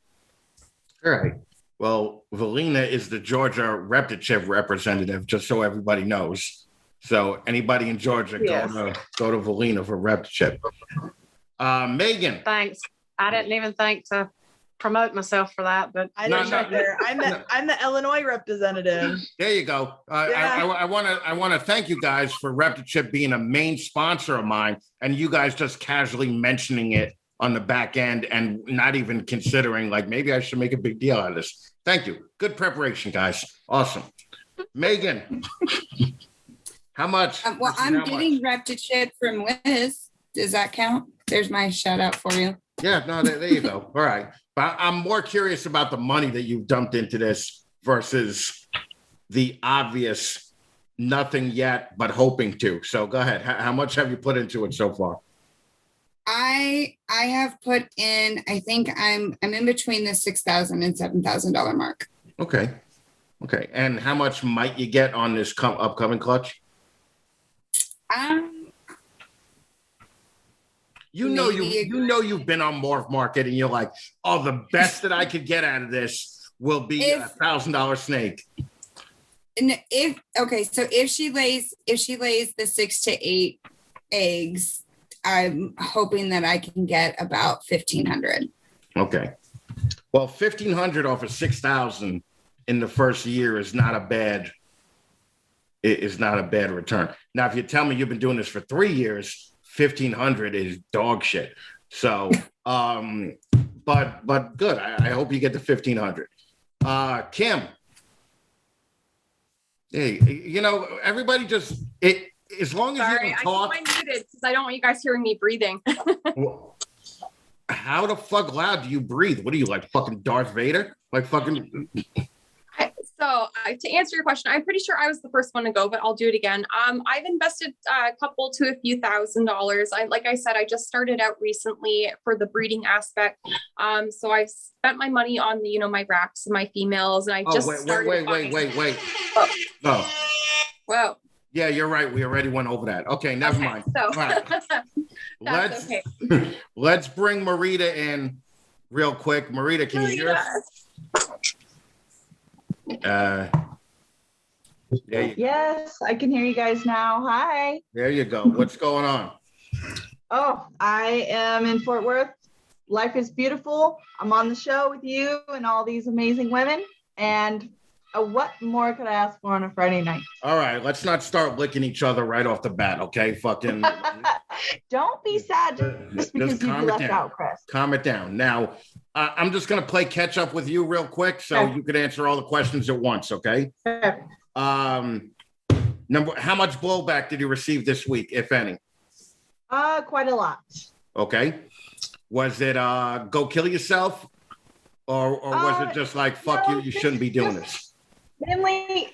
All right. Well, Valina is the Georgia Reptile representative, just so everybody knows. So anybody in Georgia, Yes. go to Valina for Reptile. Meghan. Thanks. I didn't even think to promote myself for that, but I didn't either. I'm the Illinois representative. There you go. I want to thank you guys for Reptile being a main sponsor of mine, and you guys just casually mentioning it on the back end and not even considering like maybe I should make a big deal out of this. Thank you. Good preparation, guys. Awesome. Meghan, how much? Well, I'm getting Reptile from Liz. Does that count? There's my shout out for you. Yeah, no, there you go. All right. But I'm more curious about the money that you've dumped into this versus the obvious nothing yet, but hoping to. So go ahead. How much have you put into it so far? I have put in, I think I'm in between the $6,000 and $7,000 mark. Okay. And how much might you get on this upcoming clutch? You've been on Morph Market and you're like, oh, the best that I could get out of this will be $1,000 snake. And so if she lays the 6 to 8 eggs, I'm hoping that I can get about 1,500. Okay. Well, 1,500 off of 6,000 in the first year is not a bad return. Now, if you tell me you've been doing this for 3 years, 1,500 is dog shit. So, but good. I hope you get the 1,500. Kim. Hey, everybody just as long as Sorry, you don't talk. I keep mine muted because I don't want you guys hearing me breathing. How the fuck loud do you breathe? What are you, like fucking Darth Vader? Like fucking. So to answer your question, I'm pretty sure I was the first one to go, but I'll do it again. I've invested a couple to a few $1,000s. Like I said, I just started out recently for the breeding aspect. So I spent my money on my racks and my females, and I just started. Wait. Oh. No. Whoa. Yeah, you're right. We already went over that. Okay, never mind. So right. Let's bring Marita in real quick. Marita, can you hear us? Yes, I can hear you guys now. Hi. There you go. What's going on? Oh, I am in Fort Worth. Life is beautiful. I'm on the show with you and all these amazing women. And what more could I ask for on a Friday night? All right, let's not start licking each other right off the bat, okay? Fucking. Don't be sad just because you left out, Chris. Calm it down. Now, I'm just going to play catch up with you real quick so you could answer all the questions at once, okay? Okay. How much blowback did you receive this week, if any? Quite a lot. Okay. Was it go kill yourself? Or was it just like, fuck you shouldn't be doing this? Mainly,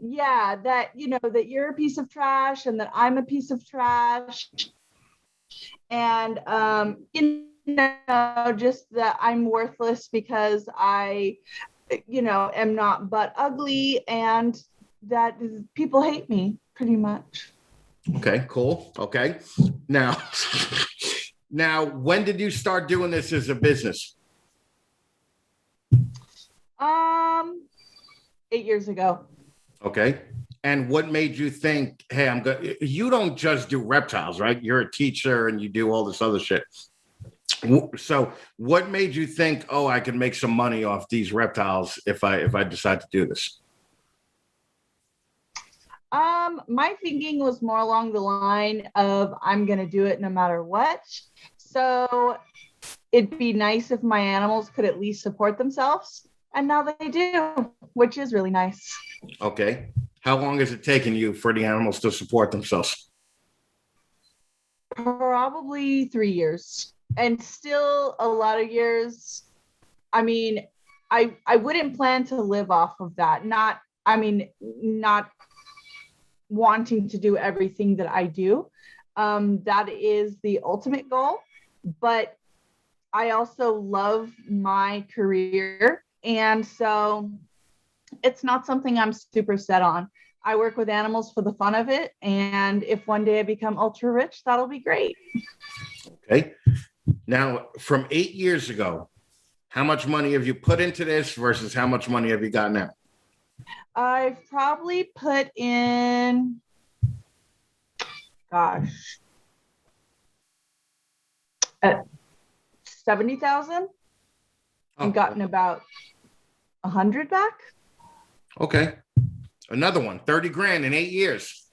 yeah, that you're a piece of trash and that I'm a piece of trash. And, just that I'm worthless because I, am not but ugly, and that people hate me pretty much. Okay, cool. Okay. Now, when did you start doing this as a business? 8 years ago. Okay. And what made you think, hey, I'm good? You don't just do reptiles, right? You're a teacher and you do all this other shit. So what made you think, oh, I can make some money off these reptiles if I decide to do this? My thinking was more along the line of I'm going to do it no matter what. So it'd be nice if my animals could at least support themselves. And now they do, which is really nice. Okay. How long has it taken you for the animals to support themselves? Probably 3 years, and still a lot of years. I mean, I wouldn't plan to live off of that. Not wanting to do everything that I do. That is the ultimate goal. But I also love my career. And so it's not something I'm super set on. I work with animals for the fun of it. And if one day I become ultra rich, that'll be great. Okay. Now, from 8 years ago, how much money have you put into this versus how much money have you got now? I've probably put in, gosh, at 70,000 and gotten about 100 back. Okay. Another one, 30 grand in 8 years.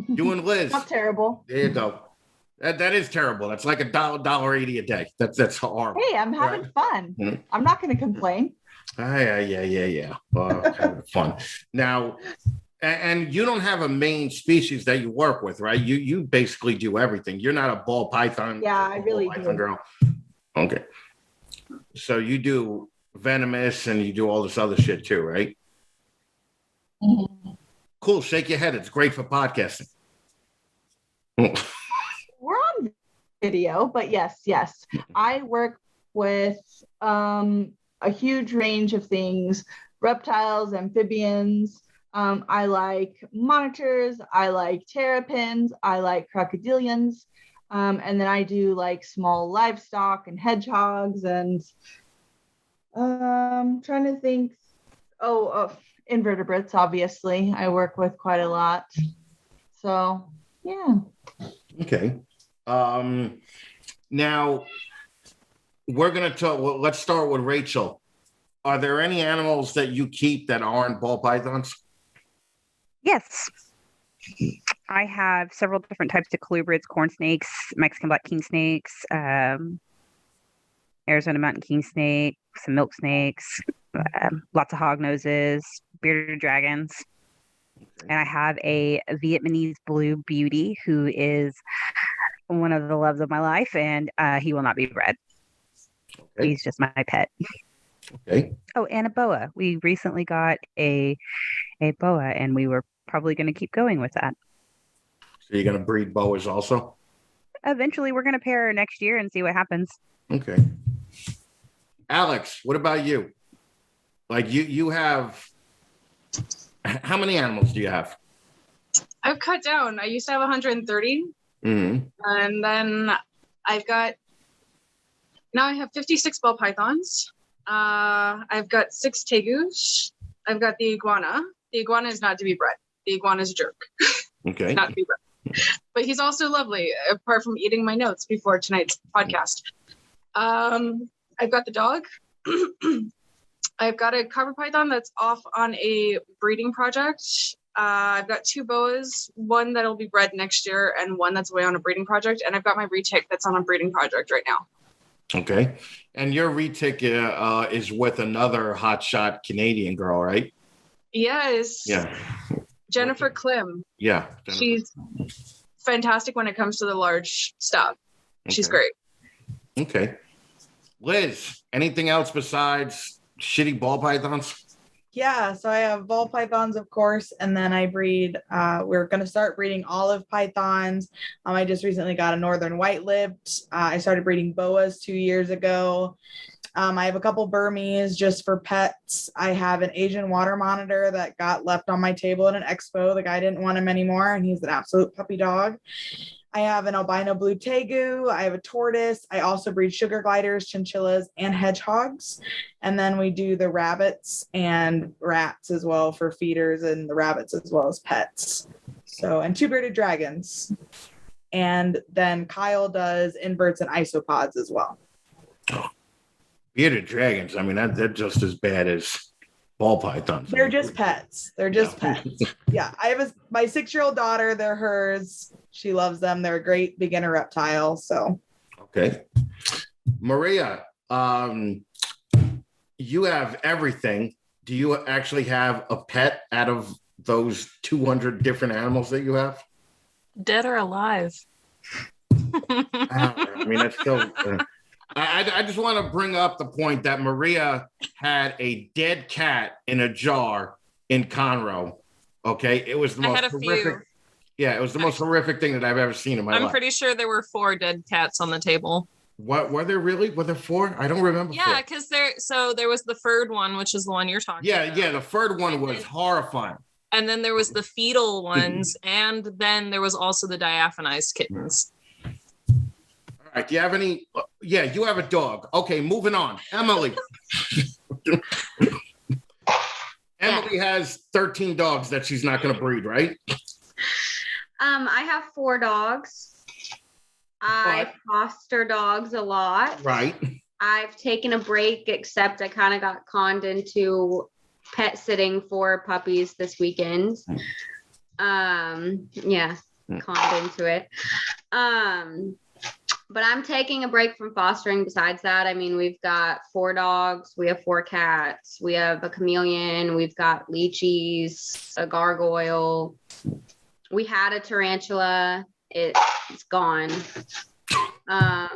You and Liz. Not terrible. There you go. That is terrible. That's like $1.80 a day. That's horrible. Hey, I'm having fun. Mm-hmm. I'm not going to complain. Yeah. Having fun. Now, and you don't have a main species that you work with, right? You basically do everything. You're not a ball python. Yeah, I really do. Girl. Okay. So you do venomous and you do all this other shit too, right? Mm-hmm. Cool. Shake your head. It's great for podcasting. We're on video, but yes. I work with a huge range of things: reptiles, amphibians. I like monitors. I like terrapins. I like crocodilians. And then I do like small livestock and hedgehogs and trying to think. Invertebrates, obviously. I work with quite a lot. So, yeah. Okay. Now, we're going to talk. Well, let's start with Rachel. Are there any animals that you keep that aren't ball pythons? Yes. I have several different types of colubrids, corn snakes, Mexican black king snakes, Arizona mountain king snake, some milk snakes, lots of hog noses, bearded dragons. Okay. And I have a Vietnamese blue beauty who is one of the loves of my life, and he will not be bred. Okay. He's just my pet. Okay. Oh, and a boa. We recently got a boa, and we were probably going to keep going with that. So you're going to breed boas also? Eventually, we're going to pair next year and see what happens. Okay. Alex, what about you? Like you have, how many animals do you have? I've cut down. I used to have 130. Mm-hmm. And then now I have 56 ball pythons. I've got 6 tegus. I've got the iguana. The iguana is not to be bred. The iguana is a jerk. Okay. Not to be bred. But he's also lovely, apart from eating my notes before tonight's podcast. I've got the dog. I've got a copper python that's off on a breeding project. I've got 2 boas, one that'll be bred next year and one that's away on a breeding project. And I've got my retic that's on a breeding project right now. Okay. And your retic is with another hotshot Canadian girl, right? Yes. Yeah. Jennifer Klim. Yeah. Jennifer. She's fantastic when it comes to the large stuff. Okay. She's great. Okay. Liz, anything else besides shitty ball pythons? Yeah, so I have ball pythons, of course, and then I breed, we're going to start breeding olive pythons. I just recently got a northern white-lipped. I started breeding boas 2 years ago. I have a couple Burmese just for pets. I have an Asian water monitor that got left on my table at an expo. The guy didn't want him anymore, and he's an absolute puppy dog. I have an albino blue tegu. I have a tortoise. I also breed sugar gliders, chinchillas, and hedgehogs. And then we do the rabbits and rats as well for feeders, and the rabbits as well as pets. So, and 2 bearded dragons. And then Kyle does inverts and isopods as well. Bearded dragons. I mean, they're just as bad as ball pythons. They're just pets. They're just pets. Yeah. I have my 6-year-old daughter. They're hers. She loves them. They're a great beginner reptile. So. Okay. Maria, you have everything. Do you actually have a pet out of those 200 different animals that you have? Dead or alive? I mean, that's still... I just want to bring up the point that Maria had a dead cat in a jar in Conroe. Okay, it was the most horrific. Yeah, it was the most horrific thing that I've ever seen in my life. I'm pretty sure there were 4 dead cats on the table. What were there really? Were there 4? I don't remember. Yeah, because there was the furred one, which is the one you're talking about. Yeah, the furred one was horrifying. And then there was the fetal ones, and then there was also the diaphanized kittens. All right, do you have any? Yeah, you have a dog. Okay, moving on. Emily. Emily has 13 dogs that she's not going to breed, right? I have 4 dogs. I foster dogs a lot. Right. I've taken a break, except I kind of got conned into pet sitting 4 puppies this weekend. Yeah, conned into it. But I'm taking a break from fostering. Besides that, I mean, we've got 4 dogs, we have 4 cats, we have a chameleon, we've got leeches, a gargoyle. We had a tarantula. It's gone. I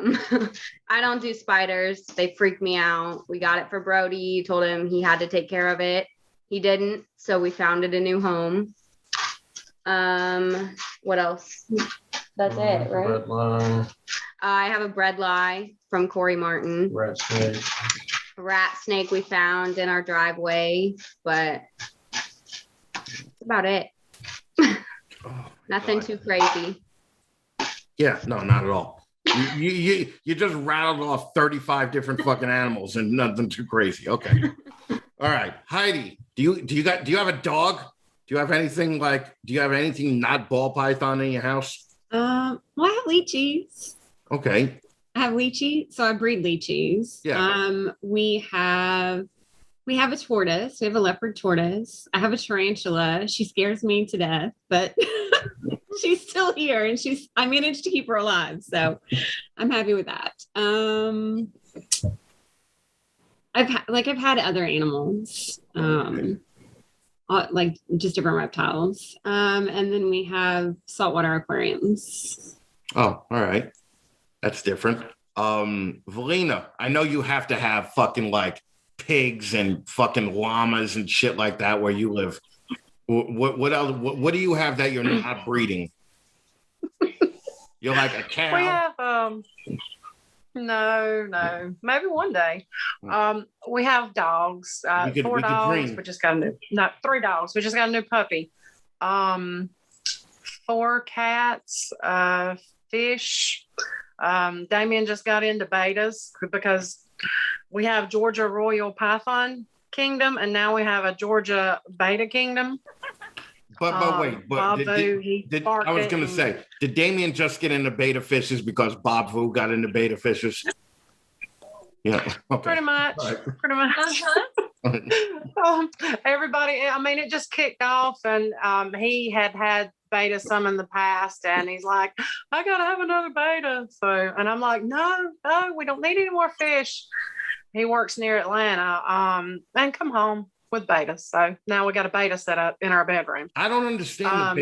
don't do spiders. They freak me out. We got it for Brody. Told him he had to take care of it. He didn't. So we found it a new home. What else? That's it, right? I have a breadlie from Corey Martin. Rat snake we found in our driveway, but that's about it. Nothing too crazy. Yeah, no, not at all. You just rattled off 35 different fucking animals and nothing too crazy. Okay. All right. Heidi, do you have a dog? Do you have anything not ball python in your house? Well, I have leeches. Okay. I have leeches, so I breed leeches. Yeah. We have a tortoise. We have a leopard tortoise. I have a tarantula. She scares me to death, but she's still here, and I managed to keep her alive, so I'm happy with that. I've had other animals, like just different reptiles, and then we have saltwater aquariums. Oh, all right, that's different. Valina, I know you have to have fucking like pigs and fucking llamas and shit like that where you live. What else? What do you have that you're not breeding? You're like a cow. We have no, maybe one day. We have dogs. 4 dogs. We just got 3 dogs. We just got a new puppy. 4 cats. Fish. Damien just got into betas because we have Georgia Royal Python Kingdom, and now we have a Georgia Beta Kingdom. But wait, I was going to say, did Damien just get into beta fishes because Bob Vu got into beta fishes? Yeah, okay. Pretty much. Everybody, I mean, it just kicked off, and he had beta some in the past, and he's like, I gotta have another beta. So, and I'm like, no, we don't need any more fish. He works near Atlanta, and come home with beta. So now we got a beta set up in our bedroom. I don't understand.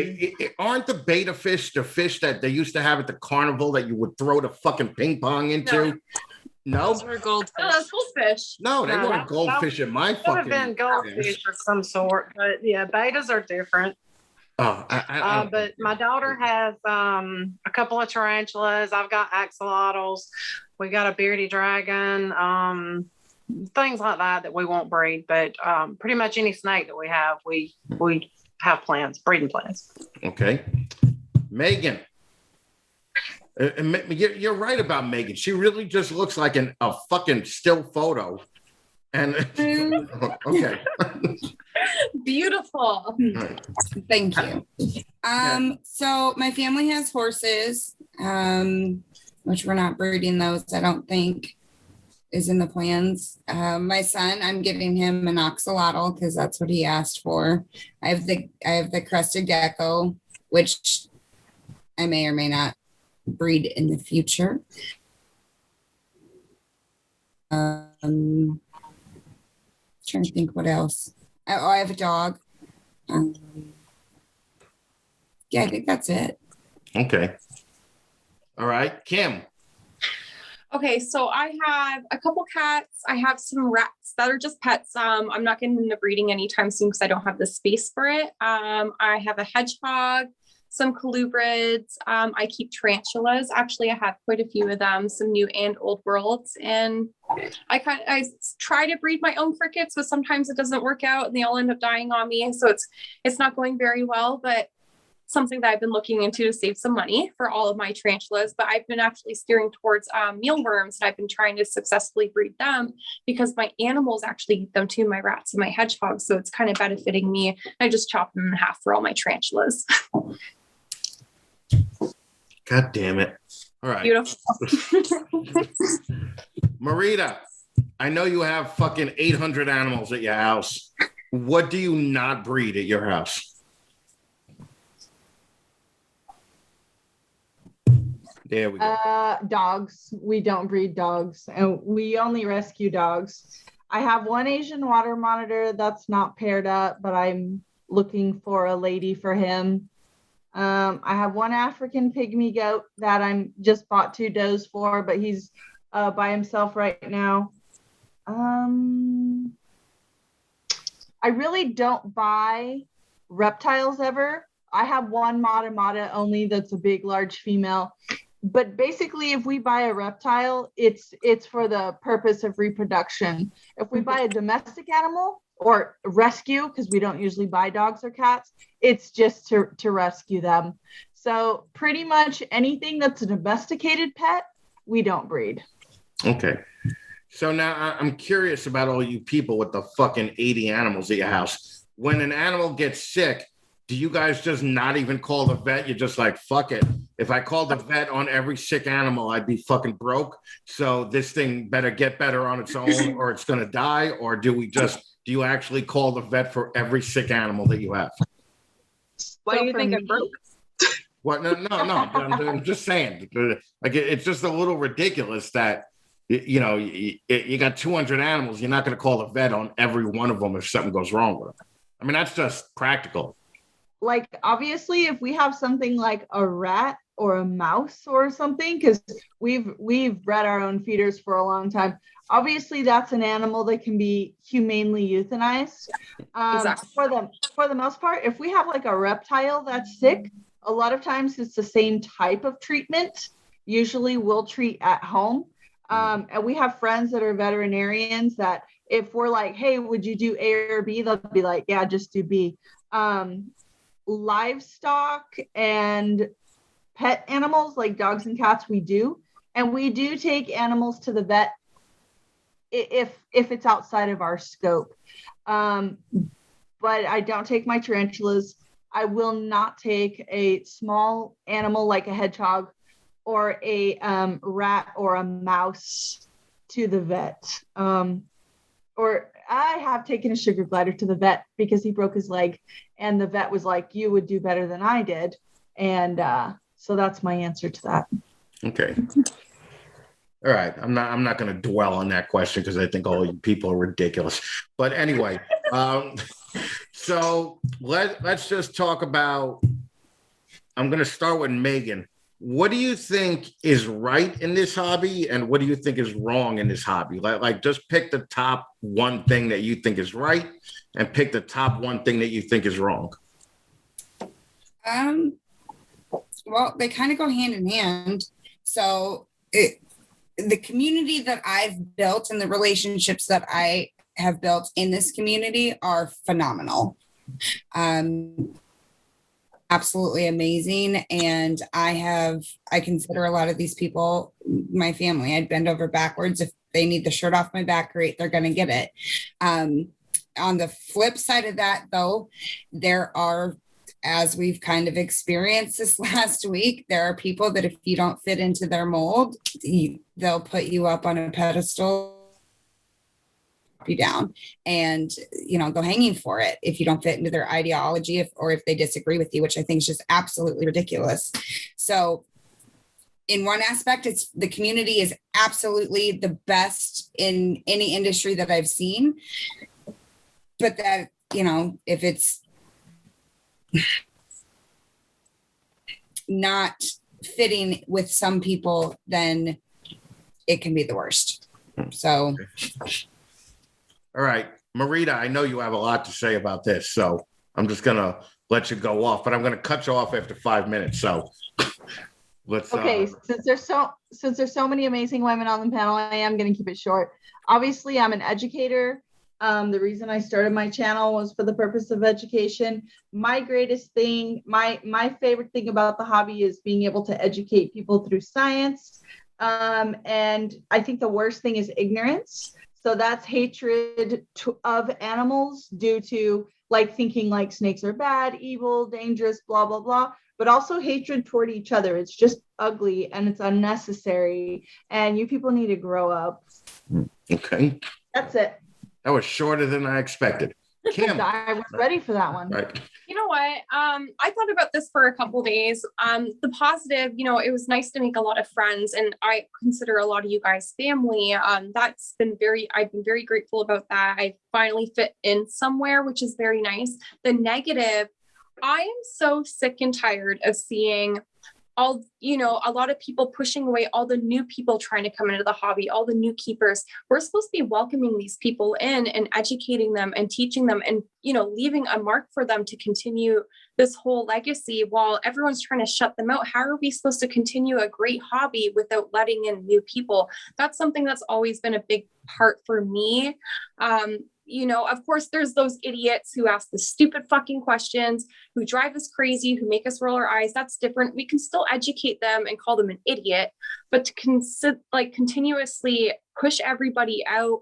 Aren't the beta fish the fish that they used to have at the carnival that you would throw the fucking ping pong into? No? Those were goldfish. Oh, that's goldfish. No, they weren't goldfish in my fucking. Could have been goldfish of some sort, but yeah, betas are different. Oh, but my daughter has a couple of tarantulas. I've got axolotls. We got a bearded dragon. Things like that we won't breed, but pretty much any snake that we have, we have breeding plans. Okay. Meghan. You're right about Meghan. She really just looks like a fucking still photo. And okay. Beautiful. Right. Thank you. So my family has horses, which we're not breeding those, I don't think is in the plans. My son, I'm giving him an axolotl because that's what he asked for. I have the crested gecko, which I may or may not breed in the future. Trying to think what else. I have a dog. Yeah, I think that's it. Okay. All right, Kim. Okay, so I have a couple cats. I have some rats that are just pets. I'm not getting into breeding anytime soon because I don't have the space for it. I have a hedgehog, some colubrids. I keep tarantulas. Actually, I have quite a few of them, some new and old worlds. And I try to breed my own crickets, but sometimes it doesn't work out and they all end up dying on me. So it's not going very well, but something that I've been looking into to save some money for all of my tarantulas, but I've been actually steering towards mealworms, and I've been trying to successfully breed them because my animals actually eat them too, my rats and my hedgehogs. So it's kind of benefiting me. I just chop them in half for all my tarantulas. God damn it. All right. Beautiful. Marita, I know you have fucking 800 animals at your house. What do you not breed at your house? There we go. Dogs. We don't breed dogs, and we only rescue dogs. I have one Asian water monitor that's not paired up, but I'm looking for a lady for him. I have one African pygmy goat that I'm just bought 2 does for, but he's by himself right now. I really don't buy reptiles ever. I have one Mata only that's a big, large female. But basically, if we buy a reptile, it's for the purpose of reproduction. If we buy a domestic animal or rescue, because we don't usually buy dogs or cats, it's just to rescue them. So pretty much anything that's a domesticated pet, we don't breed. Okay. So now I'm curious about all you people with the fucking 80 animals at your house. When an animal gets sick, do you guys just not even call the vet? You're just like, fuck it. If I called the vet on every sick animal, I'd be fucking broke. So this thing better get better on its own or it's going to die. Or do you actually call the vet for every sick animal that you have? Why do you think I'm broke? What? No. I'm just saying. Like, it's just a little ridiculous that, you got 200 animals. You're not going to call the vet on every one of them if something goes wrong with them. I mean, that's just practical. Like, obviously, if we have something like a rat or a mouse or something, because we've bred our own feeders for a long time, obviously that's an animal that can be humanely euthanized. Exactly. For the most part, if we have like a reptile that's sick, a lot of times it's the same type of treatment. Usually we'll treat at home. And we have friends that are veterinarians that if we're like, hey, would you do A or B? They'll be like, yeah, just do B. Livestock and pet animals like dogs and cats, we do. And we do take animals to the vet if it's outside of our scope. But I don't take my tarantulas. I will not take a small animal like a hedgehog or a rat or a mouse to the vet. Or I have taken a sugar glider to the vet because he broke his leg and the vet was like, you would do better than I did. And so that's my answer to that. Okay. All right. I'm not going to dwell on that question because I think all you people are ridiculous. But anyway, so let's just talk about, I'm going to start with Meghan. What do you think is right in this hobby and what do you think is wrong in this hobby? Like just pick the top one thing that you think is right and pick the top one thing that you think is wrong. Well, they kind of go hand in hand. So the community that I've built and the relationships that I have built in this community are phenomenal. absolutely amazing. And I consider a lot of these people my family. I'd bend over backwards. If they need the shirt off my back, great, they're going to get it. On the flip side of that, though, there are, as we've kind of experienced this last week, there are people that if you don't fit into their mold, they'll put you up on a pedestal, you down, and go hanging for it if you don't fit into their ideology, or if they disagree with you, which I think is just absolutely ridiculous. So in one aspect, it's the community is absolutely the best in any industry that I've seen. But that, if it's not fitting with some people, then it can be the worst. So. All right, Marita, I know you have a lot to say about this, so I'm just going to let you go off, but I'm going to cut you off after 5 minutes. So let's. Okay, since there's so many amazing women on the panel, I am going to keep it short. Obviously, I'm an educator. The reason I started my channel was for the purpose of education. My greatest thing, my favorite thing about the hobby is being able to educate people through science. And I think the worst thing is ignorance. So that's hatred of animals due to thinking like snakes are bad, evil, dangerous, blah, blah, blah, but also hatred toward each other. It's just ugly and it's unnecessary. And you people need to grow up. Okay. That's it. That was shorter than I expected. Kim. I was ready for that one. Right. You know what? I thought about this for a couple days. The positive, it was nice to make a lot of friends, and I consider a lot of you guys family. I've been very grateful about that. I finally fit in somewhere, which is very nice. The negative, I am so sick and tired of seeing a lot of people pushing away all the new people trying to come into the hobby, all the new keepers. We're supposed to be welcoming these people in and educating them and teaching them and, leaving a mark for them to continue this whole legacy while everyone's trying to shut them out. How are we supposed to continue a great hobby without letting in new people? That's something that's always been a big part for me. Of course, there's those idiots who ask the stupid fucking questions, who drive us crazy, who make us roll our eyes. That's different. We can still educate them and call them an idiot, but to continuously push everybody out,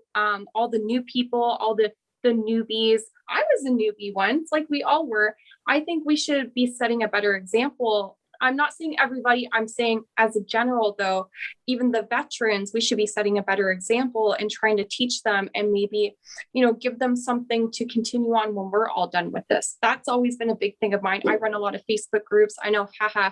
all the new people, all the newbies. I was a newbie once, like we all were. I think we should be setting a better example. I'm not saying everybody, I'm saying as a general though, even the veterans, we should be setting a better example and trying to teach them and maybe, give them something to continue on when we're all done with this. That's always been a big thing of mine. I run a lot of Facebook groups. I know, haha.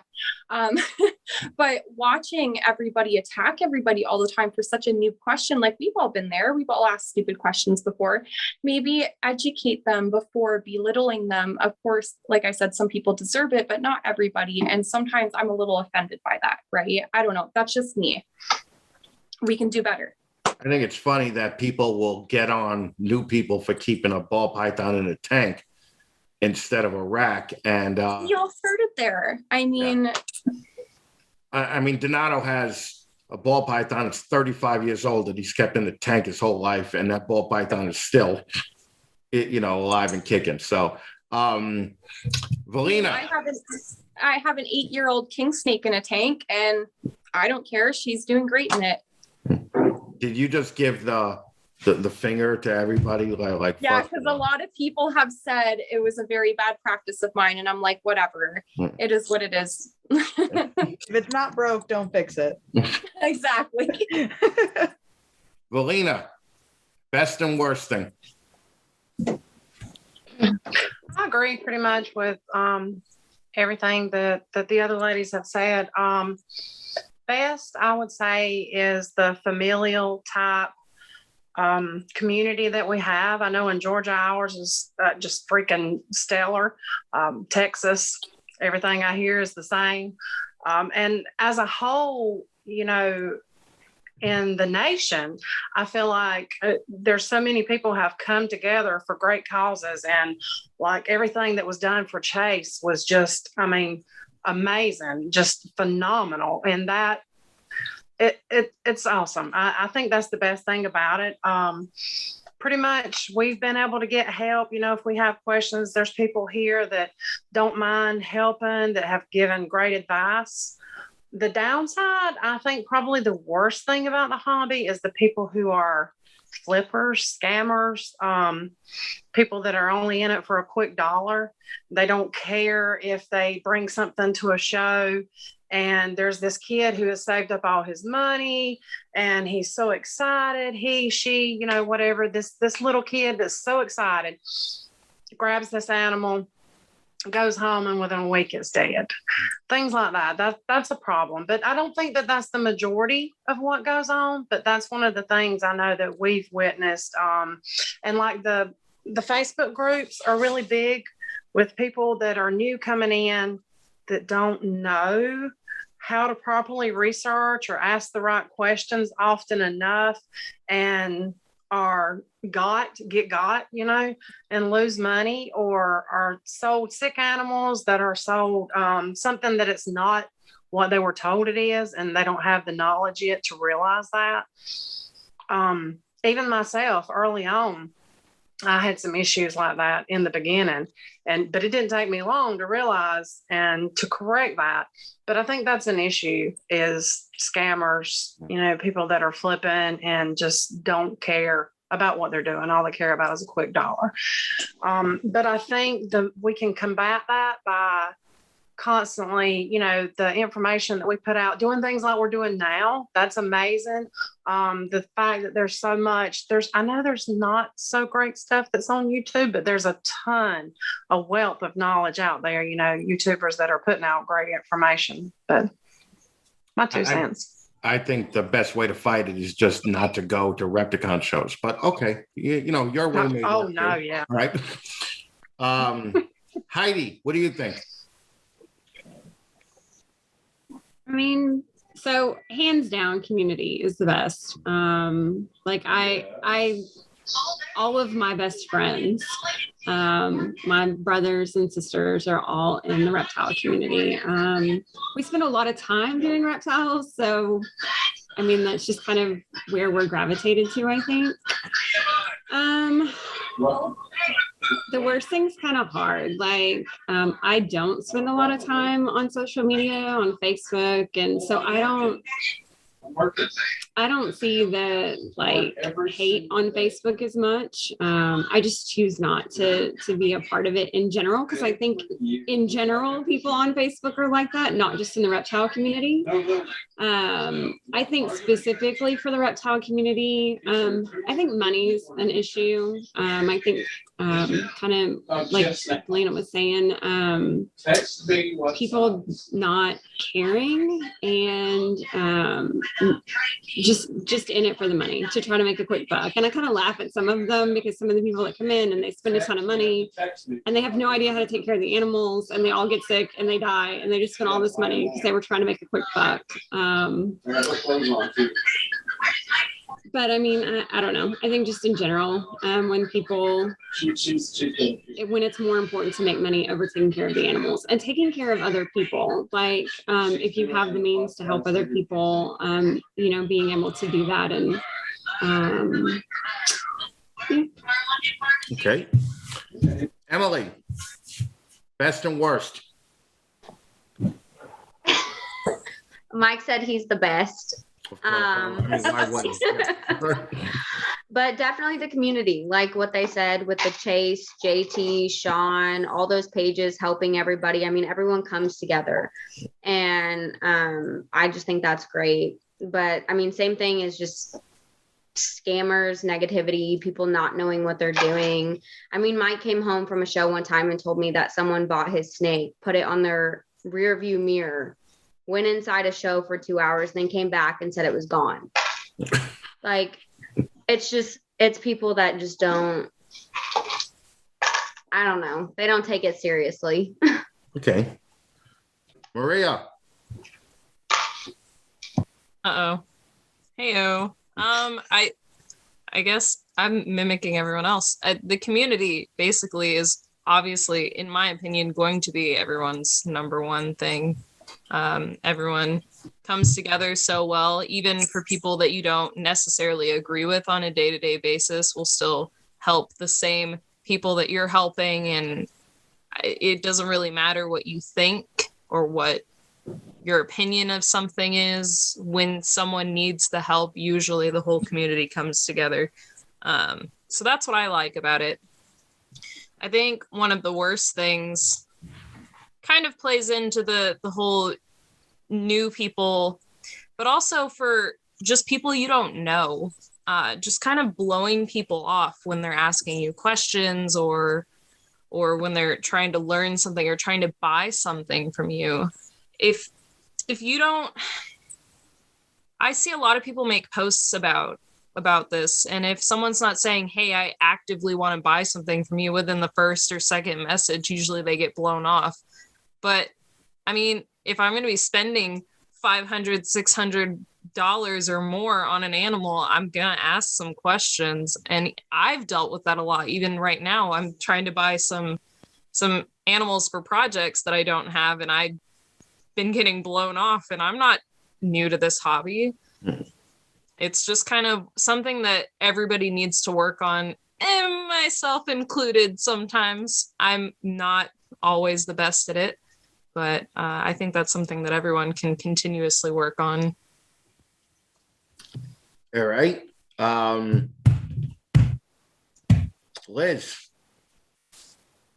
But watching everybody attack everybody all the time for such a new question, like we've all been there. We've all asked stupid questions before. Maybe educate them before belittling them. Of course, like I said, some people deserve it, but not everybody. And sometimes I'm a little offended by that, right? I don't know. That's just me. We can do better. I think it's funny that people will get on new people for keeping a ball python in a tank instead of a rack. And you all started there. I mean, Donato has a ball python that's 35 years old that he's kept in the tank his whole life, and that ball python is still, alive and kicking. So, Valina. I have an 8-year-old king snake in a tank, and I don't care. She's doing great in it. Did you just give the finger to everybody? Yeah, because a lot of people have said it was a very bad practice of mine, and I'm like, whatever. It is what it is. If it's not broke, don't fix it. Exactly. Valina, best and worst thing. I agree pretty much with everything that the other ladies have said. Best, I would say, is the familial type community that we have. I know in Georgia, ours is just freaking stellar. Texas, everything I hear is the same. And as a whole, in the nation, I feel like there's so many people have come together for great causes, and like everything that was done for Chase was just, amazing, just phenomenal. And that it's awesome. I think that's the best thing about it. pretty much we've been able to get help. If we have questions, there's people here that don't mind helping, that have given great advice. The downside, I think probably the worst thing about the hobby is the people who are flippers, scammers, people that are only in it for a quick dollar. They don't care if they bring something to a show and there's this kid who has saved up all his money and he's so excited, she, whatever, this little kid that's so excited grabs this animal, goes home, and within a week it's dead. Things like that. That's a problem. But I don't think that that's the majority of what goes on. But that's one of the things I know that we've witnessed. And like the Facebook groups are really big with people that are new coming in that don't know how to properly research or ask the right questions often enough, and get got, and lose money, or are sold sick animals that are sold something that it's not what they were told it is, and they don't have the knowledge yet to realize that. Even myself, early on, I had some issues like that in the beginning, but it didn't take me long to realize and to correct that. But I think that's an issue, is scammers, people that are flipping and just don't care about what they're doing. All they care about is a quick dollar. But I think we can combat that by constantly, the information that we put out, doing things like we're doing now. That's amazing. The fact that there's so much, I know there's not so great stuff that's on YouTube, but there's a wealth of knowledge out there, YouTubers that are putting out great information. But my 2 cents. I think the best way to fight it is just not to go to Repticon shows. But okay, your way may Oh, work no, too. yeah. All right. Heidi, what do you think? I mean, so hands down, community is the best. All of my best friends, my brothers and sisters are all in the reptile community. We spend a lot of time doing reptiles. So, I mean, that's just kind of where we're gravitated to, I think. The worst thing's kind of hard. I don't spend a lot of time on social media, on Facebook. And so I don't see the hate on Facebook as much. I just choose not to be a part of it in general, because I think in general people on Facebook are like that, not just in the reptile community. I think specifically for the reptile community, I think money's an issue. I think kind of like Lena was saying, people not caring and just in it for the money to try to make a quick buck. And I kind of laugh at some of them, because some of the people that come in and they spend a ton of money and they have no idea how to take care of the animals, and they all get sick and they die, and they just spend all this money because they were trying to make a quick buck. But I mean, I don't know. I think just in general, when it's more important to make money over taking care of the animals and taking care of other people, if you have the means to help other people, being able to do that. And yeah. Okay. Emily, best and worst. Mike said he's the best. Of course. Why wouldn't? But definitely the community, like what they said with the Chase, JT, Sean, all those pages helping everybody. I mean, everyone comes together, and I just think that's great. But I mean, same thing is just scammers, negativity, people not knowing what they're doing. I mean, Mike came home from a show one time and told me that someone bought his snake, put it on their rear view mirror, went inside a show for 2 hours, then came back and said it was gone. It's people that just don't, I don't know. They don't take it seriously. Okay. Maria. Uh-oh. Hey-o. I guess I'm mimicking everyone else. The community basically is obviously, in my opinion, going to be everyone's number one thing. Everyone comes together so well, even for people that you don't necessarily agree with on a day-to-day basis, will still help the same people that you're helping, and it doesn't really matter what you think or what your opinion of something is. When someone needs the help, usually the whole community comes together. So that's what I like about it. I think one of the worst things kind of plays into the whole new people, but also for just people you don't know, just kind of blowing people off when they're asking you questions or when they're trying to learn something or trying to buy something from you. If you don't, I see a lot of people make posts about this, and if someone's not saying, hey, I actively want to buy something from you within the first or second message, usually they get blown off. But I mean, if I'm going to be spending $500, $600 or more on an animal, I'm going to ask some questions. And I've dealt with that a lot. Even right now, I'm trying to buy some animals for projects that I don't have, and I've been getting blown off, and I'm not new to this hobby. It's just kind of something that everybody needs to work on, and myself included. Sometimes I'm not always the best at it, but I think that's something that everyone can continuously work on. All right. Liz.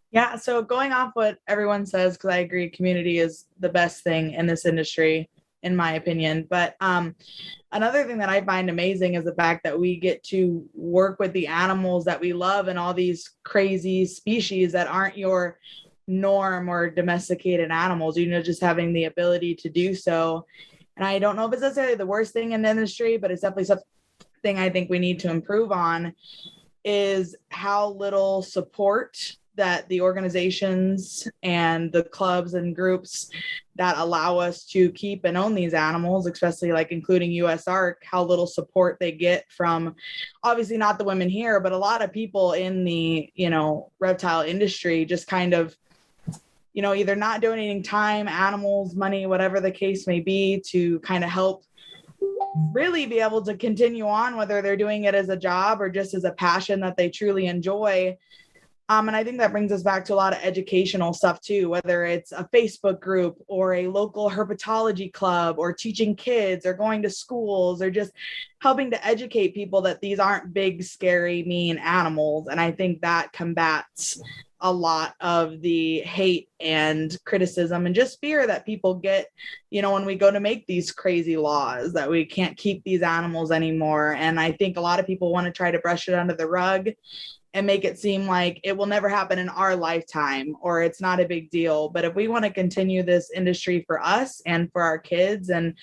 Yeah, so going off what everyone says, because I agree, community is the best thing in this industry, in my opinion. But another thing that I find amazing is the fact that we get to work with the animals that we love and all these crazy species that aren't your norm or domesticated animals, just having the ability to do so. And I don't know if it's necessarily the worst thing in the industry, but it's definitely something I think we need to improve on, is how little support that the organizations and the clubs and groups that allow us to keep and own these animals, especially like including USARK, how little support they get from, obviously not the women here, but a lot of people in the, reptile industry, just kind of, either not donating time, animals, money, whatever the case may be, to kind of help really be able to continue on, whether they're doing it as a job or just as a passion that they truly enjoy. And I think that brings us back to a lot of educational stuff too, whether it's a Facebook group or a local herpetology club or teaching kids or going to schools or just helping to educate people that these aren't big, scary, mean animals. And I think that combats a lot of the hate and criticism and just fear that people get, when we go to make these crazy laws that we can't keep these animals anymore. And I think a lot of people want to try to brush it under the rug and make it seem like it will never happen in our lifetime or it's not a big deal. But if we want to continue this industry for us and for our kids and,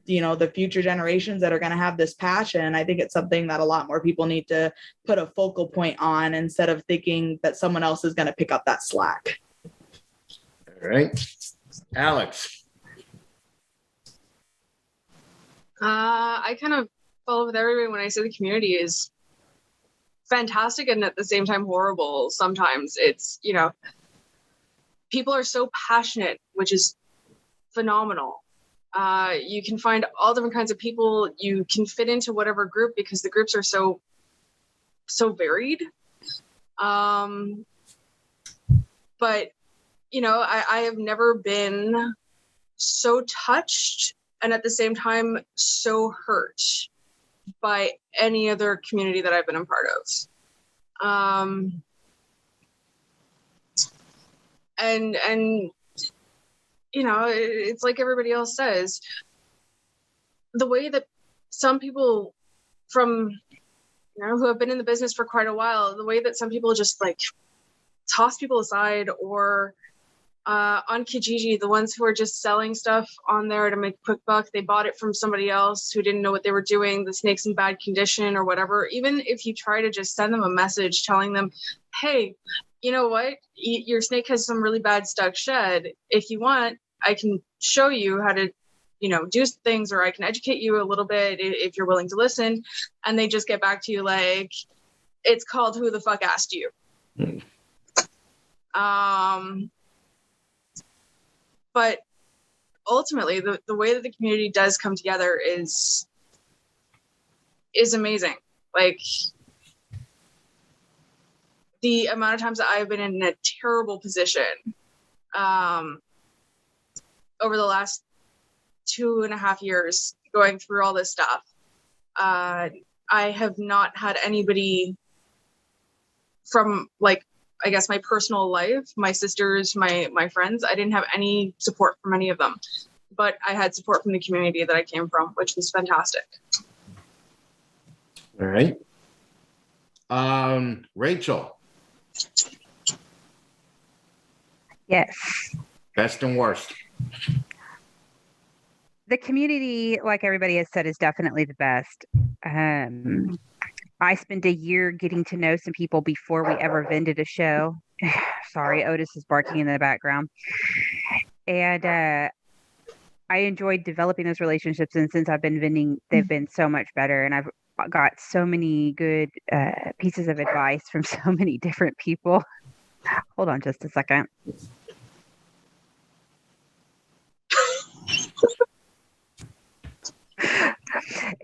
the future generations that are going to have this passion, I think it's something that a lot more people need to put a focal point on instead of thinking that someone else is going to pick up that slack. All right. Alex. I kind of follow with everybody when I say the community is fantastic and at the same time horrible. Sometimes it's, people are so passionate, which is phenomenal. You can find all different kinds of people. You can fit into whatever group because the groups are so varied. But, I have never been so touched and at the same time so hurt by any other community that I've been a part of. And it's like everybody else says, the way that some people from, who have been in the business for quite a while, the way that some people just like toss people aside or on Kijiji, the ones who are just selling stuff on there to make a quick buck, they bought it from somebody else who didn't know what they were doing, the snake's in bad condition or whatever. Even if you try to just send them a message telling them, hey, you know what, your snake has some really bad stuck shed. If you want, I can show you how to, do things, or I can educate you a little bit if you're willing to listen. And they just get back to you like, it's called Who the Fuck Asked You? But ultimately, the way that the community does come together is amazing. Like, the amount of times that I've been in a terrible position over the last 2.5 years going through all this stuff. I have not had anybody from, like, I guess my personal life, my sisters, my friends. I didn't have any support from any of them, but I had support from the community that I came from, which was fantastic. All right. Rachel. Yes. Best and worst. The community, like everybody has said, is definitely the best. I spent a year getting to know some people before we ever vended a show. Sorry, Otis is barking in the background. And I enjoyed developing those relationships. And since I've been vending, they've been so much better. And I've got so many good pieces of advice from so many different people. Hold on just a second.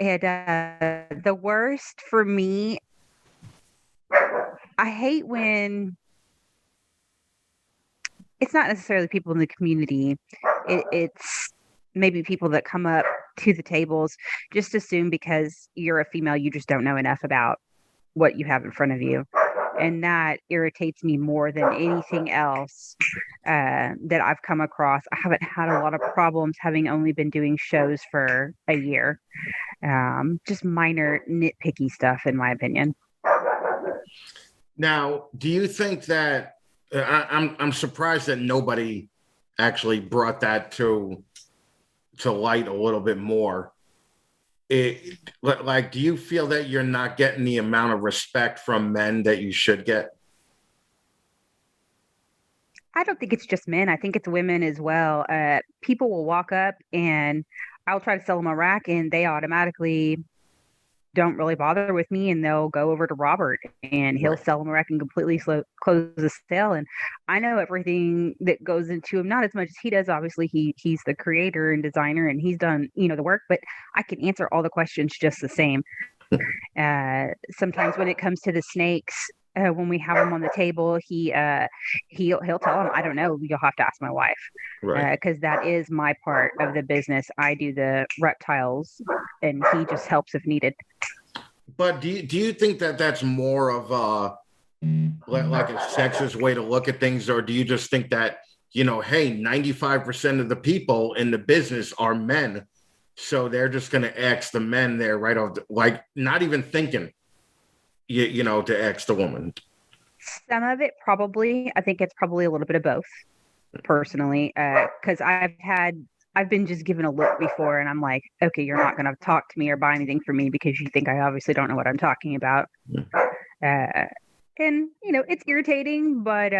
And the worst for me, I hate when it's not necessarily people in the community. It's maybe people that come up to the tables, just assume because you're a female, you just don't know enough about what you have in front of you. And that irritates me more than anything else that I've come across. I haven't had a lot of problems having only been doing shows for a year. Just minor nitpicky stuff, in my opinion. Now, do you think that I'm surprised that nobody actually brought that to light a little bit more? Like, do you feel that you're not getting the amount of respect from men that you should get? I don't think it's just men. I think it's women as well. People will walk up and I'll try to sell them a rack and they automatically don't really bother with me, and they'll go over to Robert and he'll sell them a rack and completely close the sale. And I know everything that goes into him, not as much as he does. Obviously, he's the creator and designer and he's done, the work, but I can answer all the questions just the same. Sometimes when it comes to the snakes, when we have them on the table, he'll tell them, I don't know, you'll have to ask my wife, because that is my part of the business. I do the reptiles and he just helps if needed. But do you think that that's more of like a sexist way to look at things, or do you just think that, hey, 95% of the people in the business are men, so they're just going to ask the men there right off, like not even thinking, to ask the woman? Some of it probably. I think it's probably a little bit of both, personally, because I've been just given a look before and I'm like, okay, you're not going to talk to me or buy anything from me because you think I obviously don't know what I'm talking about. And, it's irritating, but,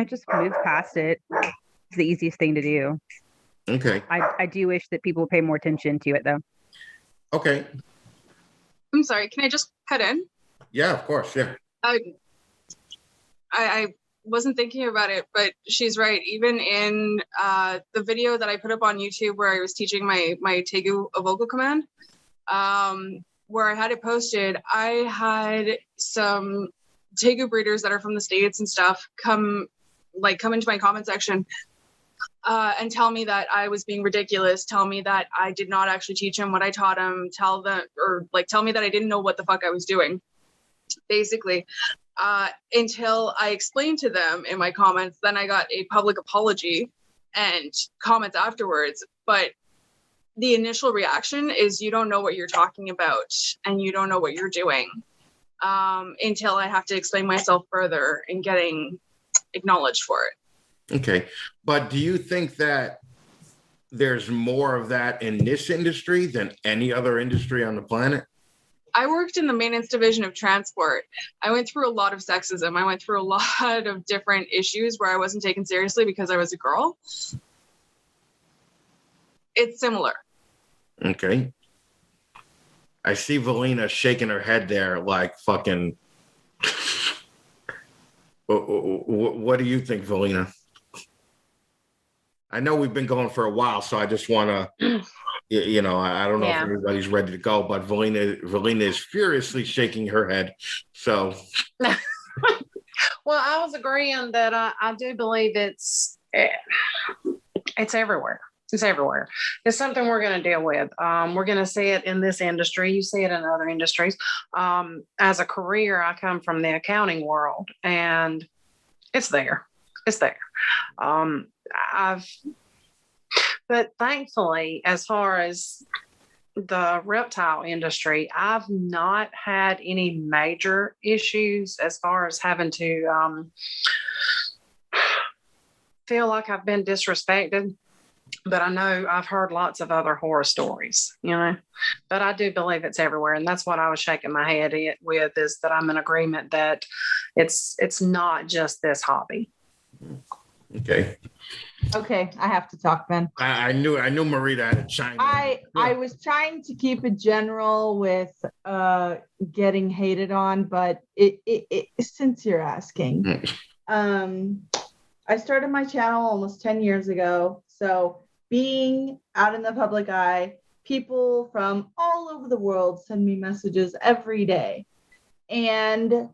just move past it. It's the easiest thing to do. Okay. I do wish that people would pay more attention to it, though. Okay. I'm sorry, can I just cut in? Yeah, of course. Yeah. I wasn't thinking about it, but she's right. Even in the video that I put up on YouTube where I was teaching my Tegu a vocal command, where I had it posted, I had some Tegu breeders that are from the States and stuff come into my comment section and tell me that I was being ridiculous, tell me that I did not actually teach him what I taught him, tell me that I didn't know what the fuck I was doing, basically. Until I explained to them in my comments, then I got a public apology and comments afterwards. But the initial reaction is you don't know what you're talking about and you don't know what you're doing, until I have to explain myself further and getting acknowledged for it. Okay. But do you think that there's more of that in this industry than any other industry on the planet? I worked in the maintenance division of transport. I went through a lot of sexism. I went through a lot of different issues where I wasn't taken seriously because I was a girl. It's similar. Okay. I see Valina shaking her head there like fucking... What do you think, Valina? I know we've been going for a while, so I just want to... I don't know if everybody's ready to go, but Valina is furiously shaking her head. So, Well, I was agreeing that I do believe it's everywhere. It's everywhere. It's something we're going to deal with. We're going to see it in this industry. You see it in other industries. As a career, I come from the accounting world, and it's there. It's there. But thankfully, as far as the reptile industry, I've not had any major issues as far as having to feel like I've been disrespected. But I know I've heard lots of other horror stories, but I do believe it's everywhere. And that's what I was shaking my head with, is that I'm in agreement that it's not just this hobby. Okay. Okay, I have to talk, Ben. I knew Marita had a chime in. I was trying to keep it general with getting hated on, but it since you're asking, I started my channel almost 10 years ago. So being out in the public eye, people from all over the world send me messages every day. And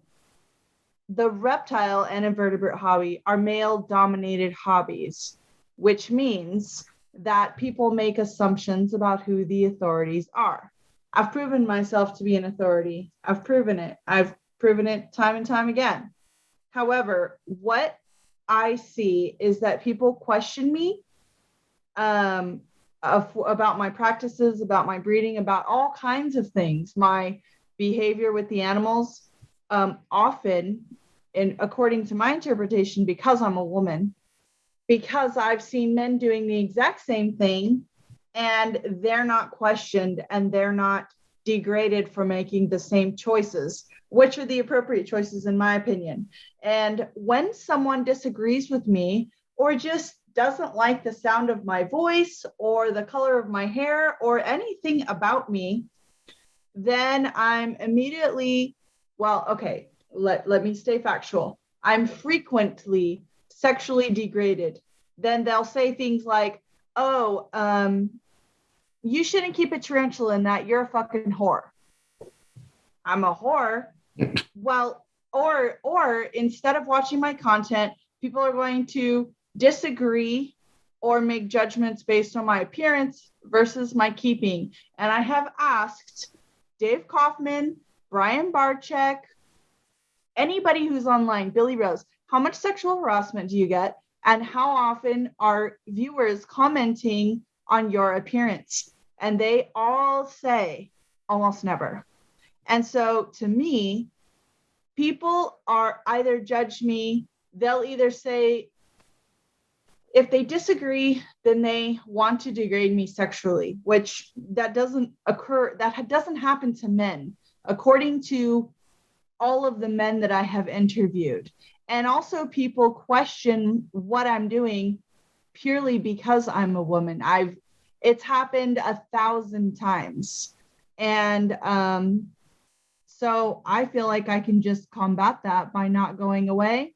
the reptile and invertebrate hobby are male-dominated hobbies, which means that people make assumptions about who the authorities are. I've proven myself to be an authority. I've proven it. I've proven it time and time again. However, what I see is that people question me about my practices, about my breeding, about all kinds of things, my behavior with the animals. Often, and according to my interpretation, because I'm a woman, because I've seen men doing the exact same thing, and they're not questioned and they're not degraded for making the same choices, which are the appropriate choices in my opinion. And when someone disagrees with me or just doesn't like the sound of my voice or the color of my hair or anything about me, then I'm immediately, let me stay factual. I'm frequently sexually degraded. Then they'll say things like, you shouldn't keep a tarantula in that. You're a fucking whore. I'm a whore. Well, or instead of watching my content, people are going to disagree or make judgments based on my appearance versus my keeping. And I have asked Dave Kaufman, Brian Barczyk, anybody who's online, Billy Rose, how much sexual harassment do you get? And how often are viewers commenting on your appearance? And they all say almost never. And so to me, people are either judge me, they'll either say, if they disagree, then they want to degrade me sexually, which that doesn't occur. That doesn't happen to men, according to all of the men that I have interviewed. And also people question what I'm doing purely because I'm a woman. It's happened 1,000 times. And so I feel like I can just combat that by not going away,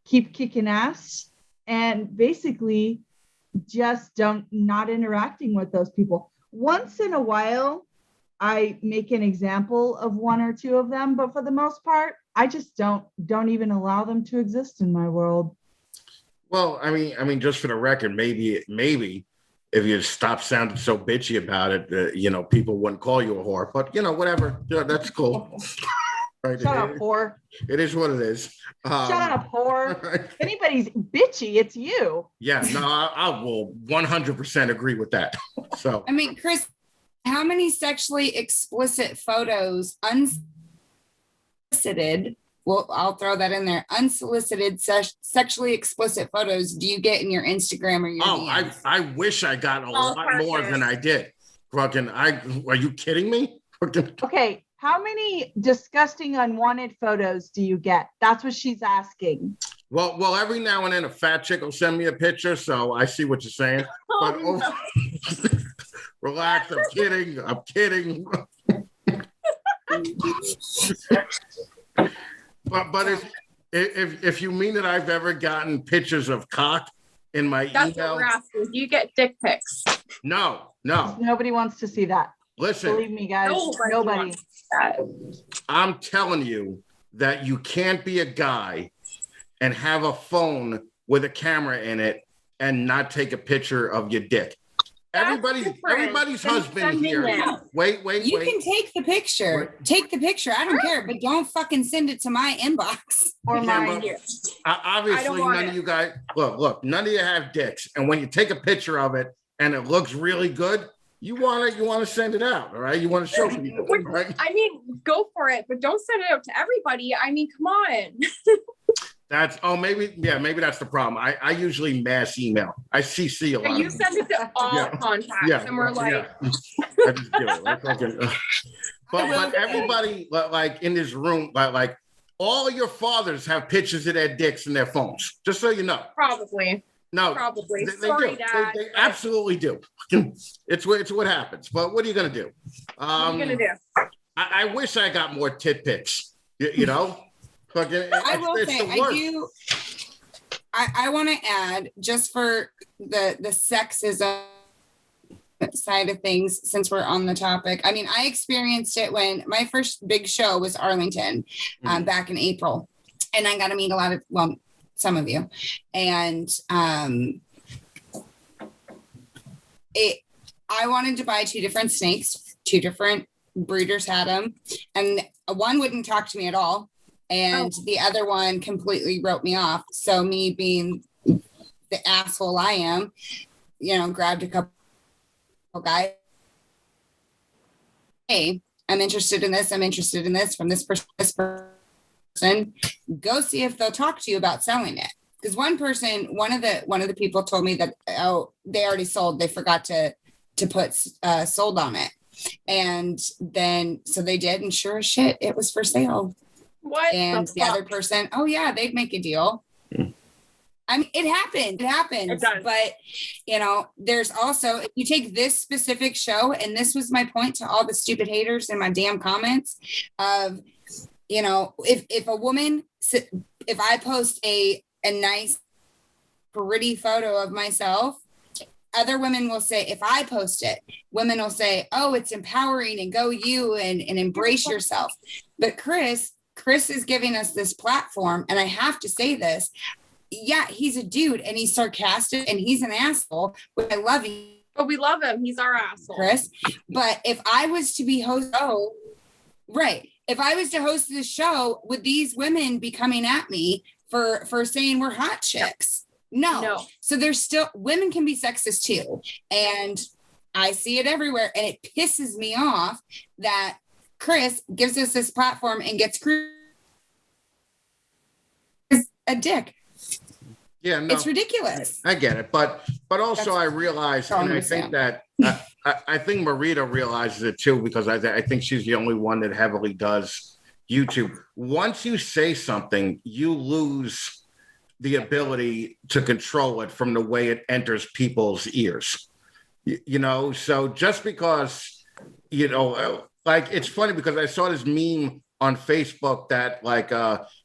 keep kicking ass, and basically just not interacting with those people. Once in a while, I make an example of one or two of them, but for the most part, I just don't even allow them to exist in my world. Well, I mean, just for the record, maybe if you stop sounding so bitchy about it, people wouldn't call you a whore. But whatever, that's cool. Right. Shut up, whore. It is what it is. Shut up, whore. If anybody's bitchy, it's you. Yeah, no, I will 100% agree with that. So, I mean, Chris, how many sexually explicit photos, unsolicited, well, I'll throw that in there, unsolicited sexually explicit photos do you get in your Instagram or your DMs? I wish I got a lot more than I did. Are you kidding me? Okay. How many disgusting unwanted photos do you get? That's what she's asking. Well, every now and then a fat chick will send me a picture, so I see what you're saying. Relax, I'm kidding. But if you mean that I've ever gotten pictures of cock in my email. That's what we're asking. Do you get dick pics? No. Nobody wants to see that. Listen. Believe me, guys. Nobody. I'm telling you, that you can't be a guy and have a phone with a camera in it and not take a picture of your dick. Everybody's husband here. Wait. You can take the picture. Wait. Take the picture. I don't care, but don't fucking send it to my inbox or mine. Obviously, none of you guys look. None of you have dicks, and when you take a picture of it and it looks really good, you want to send it out. All right, you want to show people. Right? I mean, go for it, but don't send it out to everybody. I mean, come on. Maybe that's the problem. I usually mass email. I CC a lot. You send it to all contacts, and we're like, I just do it. Like, okay. But everybody like in this room, like all of your fathers have pictures of their dicks in their phones. Just so you know. Probably. No, probably. They Sorry, do. Dad. They absolutely do. It's what happens. But what are you gonna do? What are you gonna do? I wish I got more tit pics. You know. I will say, I want to add, just for the sexism side of things, since we're on the topic. I mean, I experienced it when my first big show was Arlington back in April. And I got to meet some of you. And I wanted to buy 2 different snakes. 2 different breeders had them. And one wouldn't talk to me at all. And the other one completely wrote me off. So me being the asshole I am, grabbed a couple guys. Hey, I'm interested in this. I'm interested in this from this person. Go see if they'll talk to you about selling it. Because one of the people told me that, they already sold. They forgot to put sold on it. And then, so they did. And sure as shit, it was for sale. What? And the other person, they'd make a deal. I mean, it happens. It does. But, there's also, if you take this specific show, and this was my point to all the stupid haters in my damn comments of, if a woman, if I post a nice, pretty photo of myself, other women will say, if I post it, women will say, oh, it's empowering and go you and embrace yourself. But Chris is giving us this platform, and I have to say this. Yeah, he's a dude, and he's sarcastic, and he's an asshole, but I love him. But we love him. He's our asshole. Chris. But if I was to be host, if I was to host this show, would these women be coming at me for saying we're hot chicks? No. So there's still, women can be sexist too. And I see it everywhere, and it pisses me off that Chris gives us this platform and gets a dick. Yeah, no, it's ridiculous. I get it, but also I realize, and I think that I think Marita realizes it too, because I think she's the only one that heavily does YouTube. Once you say something, you lose the ability to control it from the way it enters people's ears. So just because like, it's funny because I saw this meme on Facebook that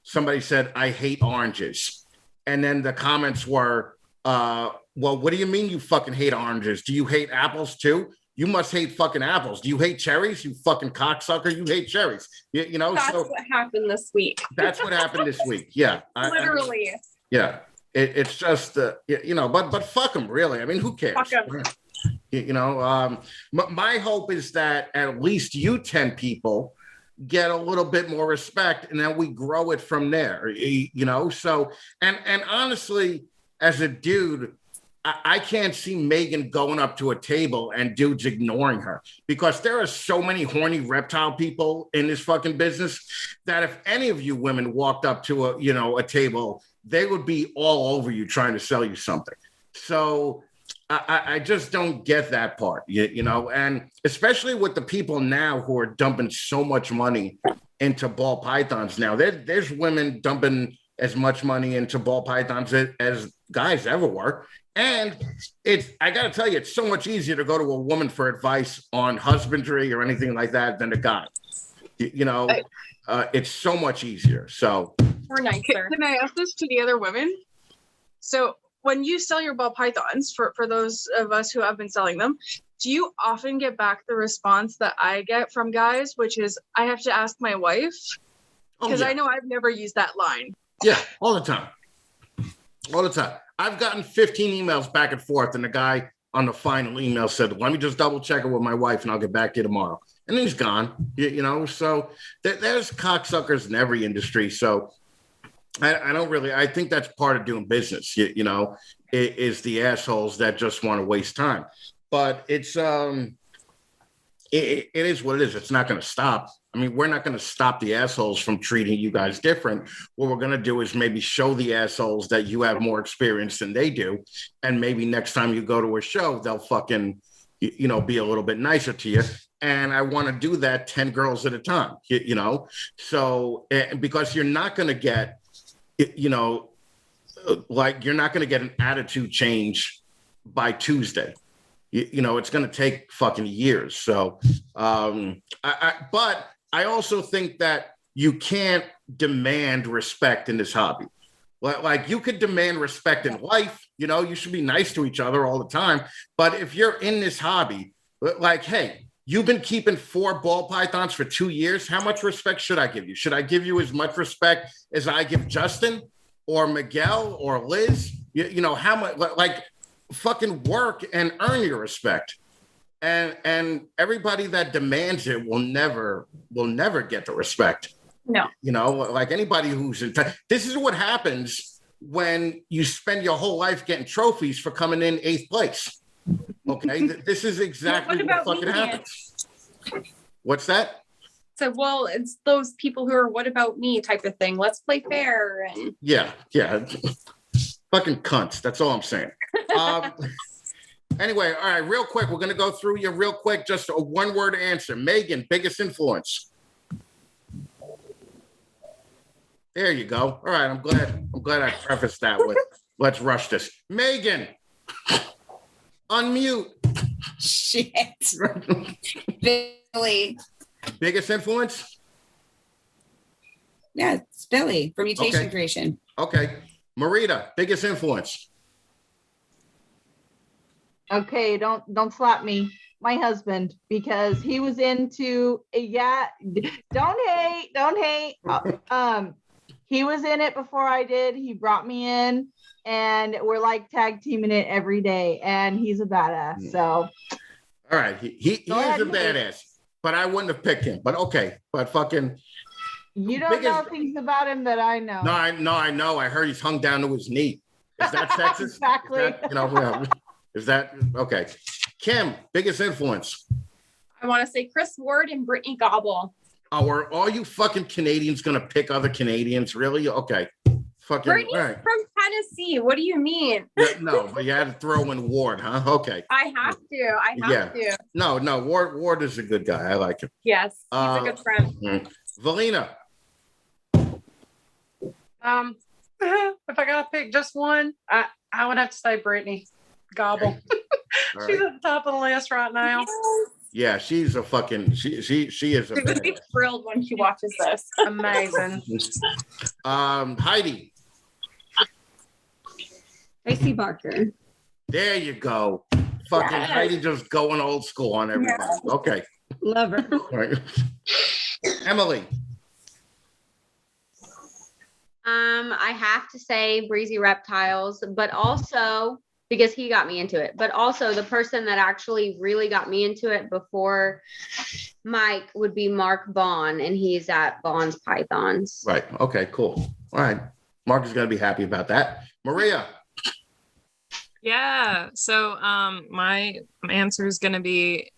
somebody said, I hate oranges. And then the comments were, well, what do you mean you fucking hate oranges? Do you hate apples too? You must hate fucking apples. Do you hate cherries? You fucking cocksucker. You hate cherries. That's what happened this week. That's what happened this week. Yeah. Literally. Yeah. It's just, but fuck them, really. I mean, who cares? Fuck them. My hope is that at least you 10 people get a little bit more respect, and then we grow it from there. So and honestly, as a dude, I can't see Meghan going up to a table and dudes ignoring her, because there are so many horny reptile people in this fucking business that if any of you women walked up to a table, they would be all over you trying to sell you something. So I just don't get that part, and especially with the people now who are dumping so much money into ball pythons now. There's women dumping as much money into ball pythons as guys ever were. And I got to tell you, it's so much easier to go to a woman for advice on husbandry or anything like that than a guy. It's so much easier. So we're nicer. Can I ask this to the other women? So when you sell your ball pythons, for those of us who have been selling them, do you often get back the response that I get from guys, which is, I have to ask my wife? Oh, Because yeah. I know I've never used that line. Yeah, all the time. All the time. I've gotten 15 emails back and forth, and the guy on the final email said, let me just double check it with my wife and I'll get back to you tomorrow. And he's gone, you know? So there's cocksuckers in every industry. So I don't really, I think that's part of doing business, you know, is the assholes that just want to waste time. But it's, it is what it is. It's not going to stop. I mean, we're not going to stop the assholes from treating you guys different. What we're going to do is maybe show the assholes that you have more experience than they do. And maybe next time you go to a show, they'll fucking, you know, be a little bit nicer to you. And I want to do that 10 girls at a time, you know? So, because you're not going to get, you know, like you're not going to get an attitude change by Tuesday. You know, it's going to take fucking years. So, but I also think that you can't demand respect in this hobby. Like you could demand respect in life, you know, you should be nice to each other all the time. But if you're in this hobby, like, hey, you've been keeping 4 ball pythons for 2 years. How much respect should I give you? Should I give you as much respect as I give Justin or Miguel or Liz? You know, how much, like, fucking work and earn your respect. And everybody that demands it will never get the respect. No. You know, like anybody who's this is what happens when you spend your whole life getting trophies for coming in 8th place. Okay, this is exactly what fucking happens. What's that? So, well, it's those people who are "what about me" type of thing. Let's play fair. And Yeah. Fucking cunts. That's all I'm saying. Anyway, all right, real quick. We're going to go through you real quick. Just a 1-word answer. Meghan, biggest influence. There you go. All right, I'm glad I prefaced that with let's rush this. Meghan, unmute. Shit. Billy. Biggest influence? Yeah, it's Billy from Mutation Okay. Creation. Okay. Marita, biggest influence. Okay, don't slap me. My husband, because he was into don't hate. He was in it before I did. He brought me in, and we're like tag teaming it every day. And he's a badass. So, All right, he is ahead, a Nate. badass, but I wouldn't have picked him. But okay, but fucking. you don't know things about him that I know. No, I know. I heard he's hung down to his knee. Is that sexist? Exactly. Is that, you know, yeah. Is that okay? Kim, biggest influence. I want to say Chris Ward and Brittany Gobble. Oh, are all you fucking Canadians gonna pick other Canadians? Really? Okay. Fucking. Brittany's All right. from Tennessee. What do you mean? Yeah, no, but you had to throw in Ward, huh? Okay. I have to. I have to. No. Ward is a good guy. I like him. Yes, he's a good friend. Valina. If I gotta pick just one, I would have to say Brittany Gobble. All She's right. at the top of the list right now. Yeah, she's a fucking. She is a. She's gonna be thrilled when she watches this. Amazing. Heidi. Tracy Barker. There you go. Fucking Yes. Heidi just going old school on everybody. Yes. Okay. Love her. All right. Emily. I have to say Breezy Reptiles, but also because he got me into it, but also the person that actually really got me into it before Mike would be Mark Bond, and he's at Bond's Pythons. Right. Okay, cool. All right. Mark is going to be happy about that. Maria. Yeah. So my answer is going to be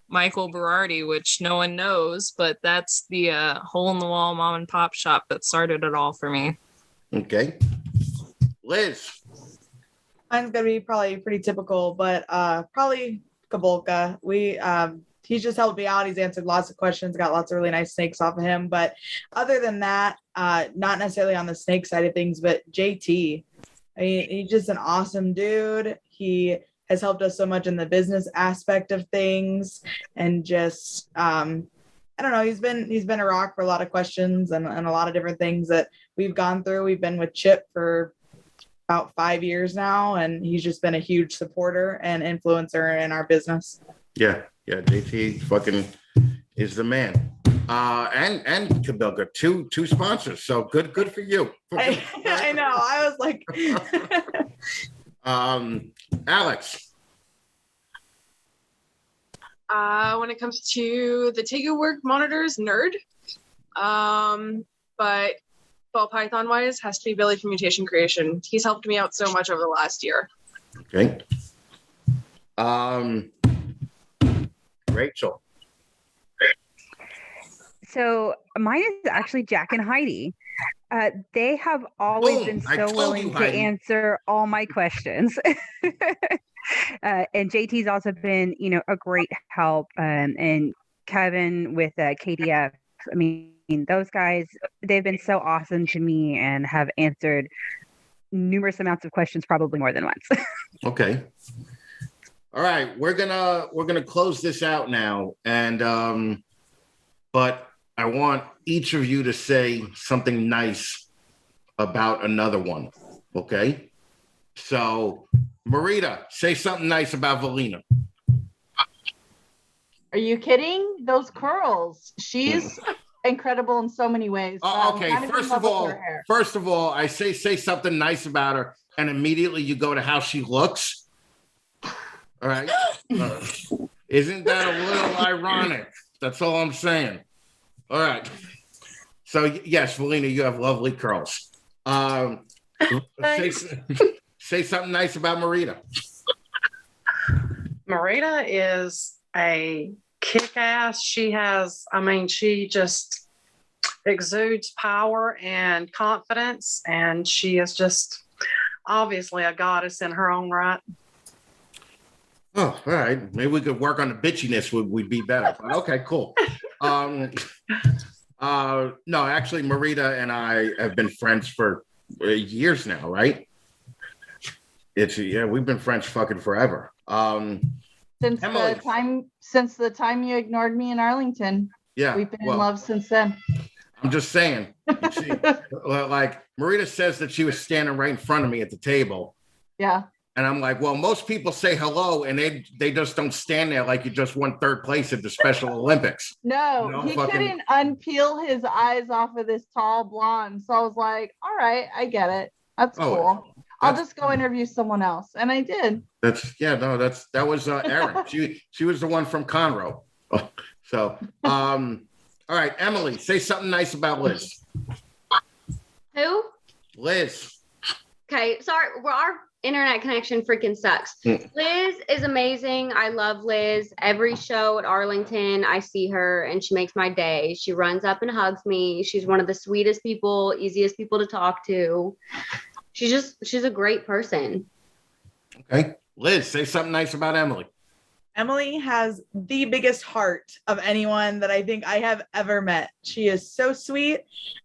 Michael Berardi, which no one knows, but that's the hole in the wall mom and pop shop that started it all for me. Okay. Liz. Mine's gonna be probably pretty typical, but probably Kabolka. He's just helped me out. He's answered lots of questions, got lots of really nice snakes off of him. But other than that, not necessarily on the snake side of things, but JT. I mean, he's just an awesome dude. He has helped us so much in the business aspect of things, and just I don't know. He's been a rock for a lot of questions and a lot of different things that we've gone through. We've been with Chip for about 5 years now, and he's just been a huge supporter and influencer in our business. Yeah. JT fucking is the man. and Kabilga, two sponsors. So good for you. I know. I was like, Alex. When it comes to the Tegu work monitors, nerd. But ball python wise has to be Billy from Mutation Creation. He's helped me out so much over the last year. Okay. Rachel. So mine is actually Jack and Heidi. They have always Boom. been I so told willing you, to Heidi. answer all my questions. And JT's also been, a great help. And Kevin with KDF. I mean, those guys, they've been so awesome to me and have answered numerous amounts of questions, probably more than once. Okay. All right, we're gonna close this out now, and but I want each of you to say something nice about another one. Okay. So, Marita, say something nice about Valina. Are you kidding? Those curls. She's incredible in so many ways. Oh, okay. First of all, I say something nice about her, and immediately you go to how she looks. All right. Isn't that a little ironic? That's all I'm saying. All right. So yes, Valina, you have lovely curls. Say something nice about Marita. Marita is a kick-ass. She just exudes power and confidence, and she is just obviously a goddess in her own right. Oh, all right. Maybe we could work on the bitchiness. Would be better. But okay, cool. No, actually, Marita and I have been friends for years now, right? We've been friends fucking forever. Since the time you ignored me in Arlington. Yeah, we've been in love since then. I'm just saying. Like Marita says that she was standing right in front of me at the table. Yeah. And I'm like, well, most people say hello and they just don't stand there like you just won third place at the Special Olympics. No, he couldn't unpeel his eyes off of this tall blonde. So I was like, all right, I get it. That's cool. I'll just go interview someone else. And I did. That was Erin. She was the one from Conroe. So, all right, Emily, say something nice about Liz. Who? Liz. Okay, sorry, our internet connection freaking sucks. Liz is amazing. I love Liz. Every show at Arlington, I see her and she makes my day. She runs up and hugs me. She's one of the sweetest people, easiest people to talk to. She's a great person. Okay. Liz, say something nice about Emily. Emily has the biggest heart of anyone that I think I have ever met. She is so sweet,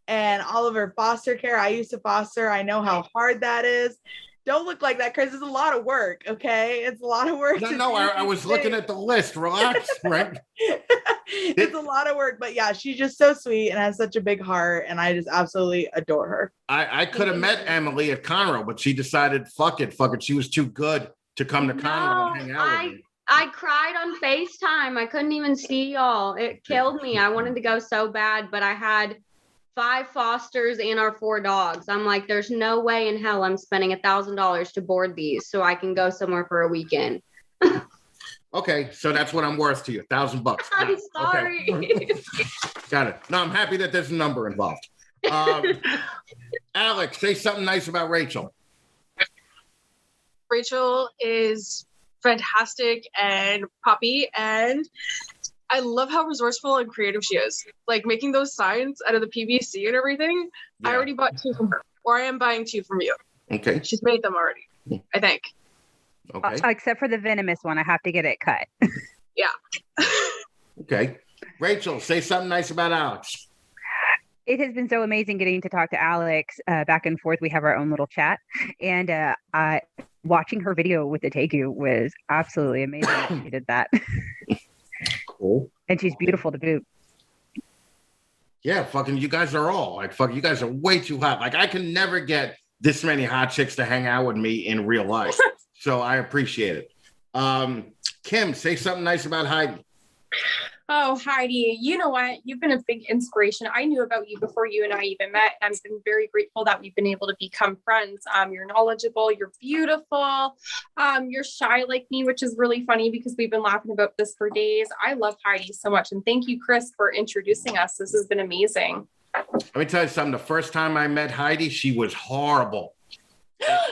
and all of her foster care. I used to foster. I know how hard that is. Don't look like that, Chris. It's a lot of work, okay? It's a lot of work. No, I was looking at the list. Relax, right? It's a lot of work, but yeah, she's just so sweet and has such a big heart, and I just absolutely adore her. I could have met Emily at Conroe, but she decided, fuck it. She was too good to come to Conroe and hang out with me. I cried on FaceTime. I couldn't even see y'all. It killed me. I wanted to go so bad, but I had 5 fosters and our 4 dogs. I'm like, there's no way in hell I'm spending $1,000 to board these so I can go somewhere for a weekend. Okay, so that's what I'm worth to you, $1,000. I'm sorry. Okay. Got it. No, I'm happy that there's a number involved. Alex, say something nice about Rachel. Rachel is fantastic and poppy, and I love how resourceful and creative she is. Like making those signs out of the PVC and everything. Yeah. I already bought 2 from her, or I am buying 2 from you. Okay. She's made them already, I think. Okay. Except for the venomous one, I have to get it cut. Yeah. Okay. Rachel, say something nice about Alex. It has been so amazing getting to talk to Alex back and forth. We have our own little chat, and watching her video with the Tegu was absolutely amazing. She did that. Cool. And she's beautiful to boot. Yeah, fucking you guys are all like, fuck, you guys are way too hot. Like I can never get this many hot chicks to hang out with me in real life. So I appreciate it. Kim, say something nice about Heidi. Oh, Heidi, you know what? You've been a big inspiration. I knew about you before you and I even met. And I've been very grateful that we've been able to become friends. You're knowledgeable, you're beautiful, you're shy like me, which is really funny because we've been laughing about this for days. I love Heidi so much. And thank you, Chris, for introducing us. This has been amazing. Let me tell you something. The first time I met Heidi, she was horrible.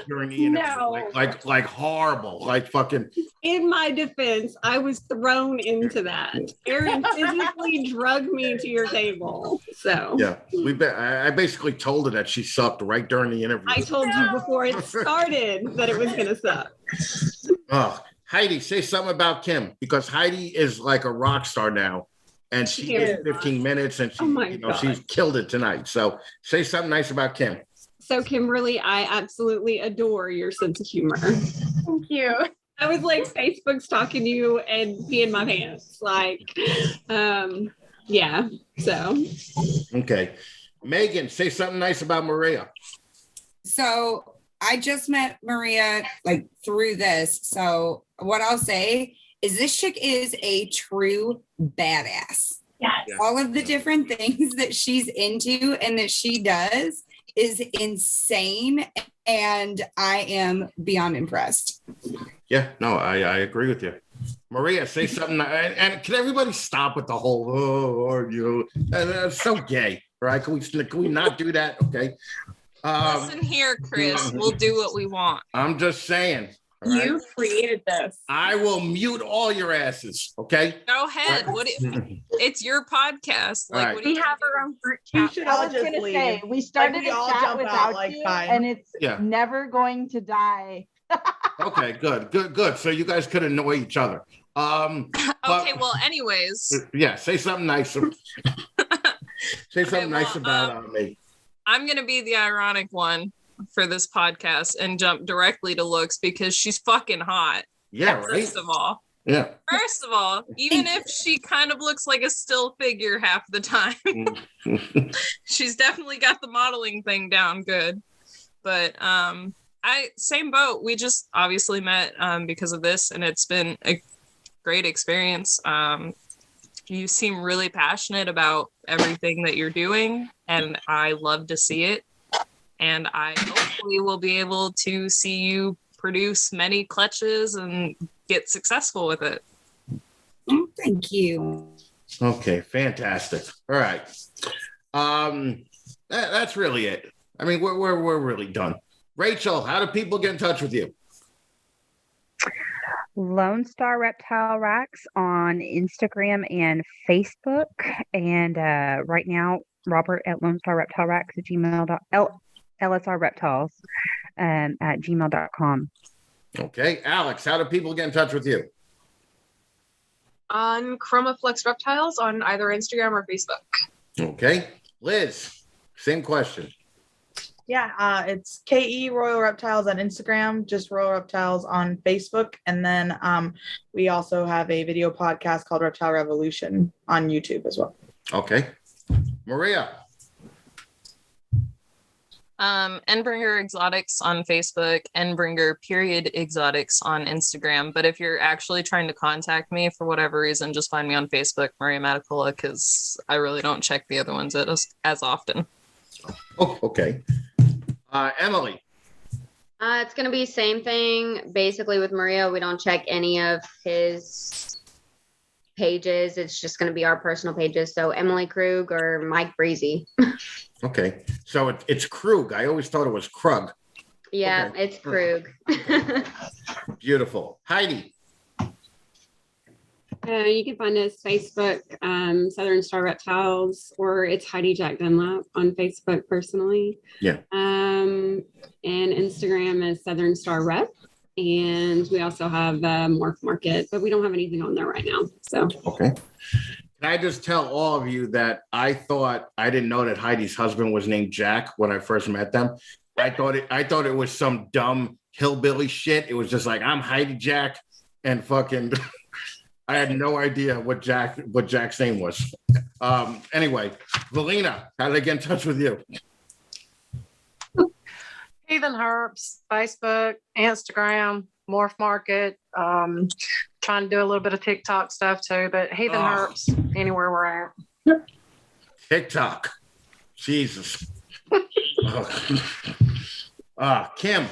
During the interview, No. like horrible, like fucking. In my defense, I was thrown into that. Aaron physically drugged me to your table. So Yeah, I basically told her that she sucked right during the interview. I told you before it started that it was gonna suck. Oh, Heidi, say something about Kim, because Heidi is like a rock star now, and she did 15 minutes, and she, she's killed it tonight. So say something nice about Kim. So Kimberly, I absolutely adore your sense of humor. Thank you. I was like Facebook's talking to you and peeing my pants. Like, yeah. So Okay. Meghan, say something nice about Maria. So I just met Maria like through this. So what I'll say is this chick is a true badass. Yes. All of the different things that she's into and that she does is insane. And I am beyond impressed. Yeah, no, I agree with you. Maria, say something. And can everybody stop with the whole, that's so gay, right? Can we not do that? Okay. Listen here, Chris. We'll do what we want. I'm just saying. Right? You created this. I will mute all your asses, okay? Go ahead. It's your podcast. Like, Right. what do you have our own group You chat. should I all was just gonna leave. say we started we a all chat jump out, without like, you, fine. and it's Yeah. never going to die. Okay, good. So you guys could annoy each other. Okay, well, anyways. Yeah, say something nice. Say something nice about me. I'm going to be the ironic one for this podcast and jump directly to looks because she's fucking hot. Yeah, right? First of all. Yeah. First of all, even if she kind of looks like a still figure half the time, she's definitely got the modeling thing down good. But same boat. We just obviously met because of this, and it's been a great experience. You seem really passionate about everything that you're doing, and I love to see it. And I hopefully will be able to see you produce many clutches and get successful with it. Oh, thank you. Okay, fantastic. All right. That's really it. I mean, we're really done. Rachel, how do people get in touch with you? Lone Star Reptile Racks on Instagram and Facebook. And right now, Robert at Lone Star Reptile Racks at LSR Reptiles at gmail.com. Okay. Alex, how do people get in touch with you? On Chromaflex Reptiles on either Instagram or Facebook. Okay. Liz, same question. Yeah, it's KE Royal Reptiles on Instagram, just Royal Reptiles on Facebook. And then we also have a video podcast called Reptile Revolution on YouTube as well. Okay. Maria. Endbringer Exotics on Facebook, Endbringer _Exotics on Instagram. But if you're actually trying to contact me for whatever reason, just find me on Facebook, Maria Matticola, because I really don't check the other ones as often. Oh, okay. Emily. It's going to be same thing. Basically with Maria, we don't check any of his pages. It's just going to be our personal pages. So Emily Krug or Mike Breezy. Okay. So it's Krug. I always thought it was Krug. Yeah, Okay. it's Krug. Beautiful. Heidi. You can find us Facebook, Southern Star Reptiles, or it's Heidi Jack Dunlap on Facebook personally. Yeah. And Instagram is Southern Star Rep. And we also have Morph Market, but we don't have anything on there right now. So Okay. Can I just tell all of you that I didn't know that Heidi's husband was named Jack when I first met them. I thought it was some dumb hillbilly shit. It was just like, I'm Heidi Jack, and fucking I had no idea what Jack's name was. Anyway, Valina, how did I get in touch with you? Heathen Herbs, Facebook, Instagram, Morph Market, trying to do a little bit of TikTok stuff too, but Heathen Herps anywhere we're at. TikTok. Jesus. Kim.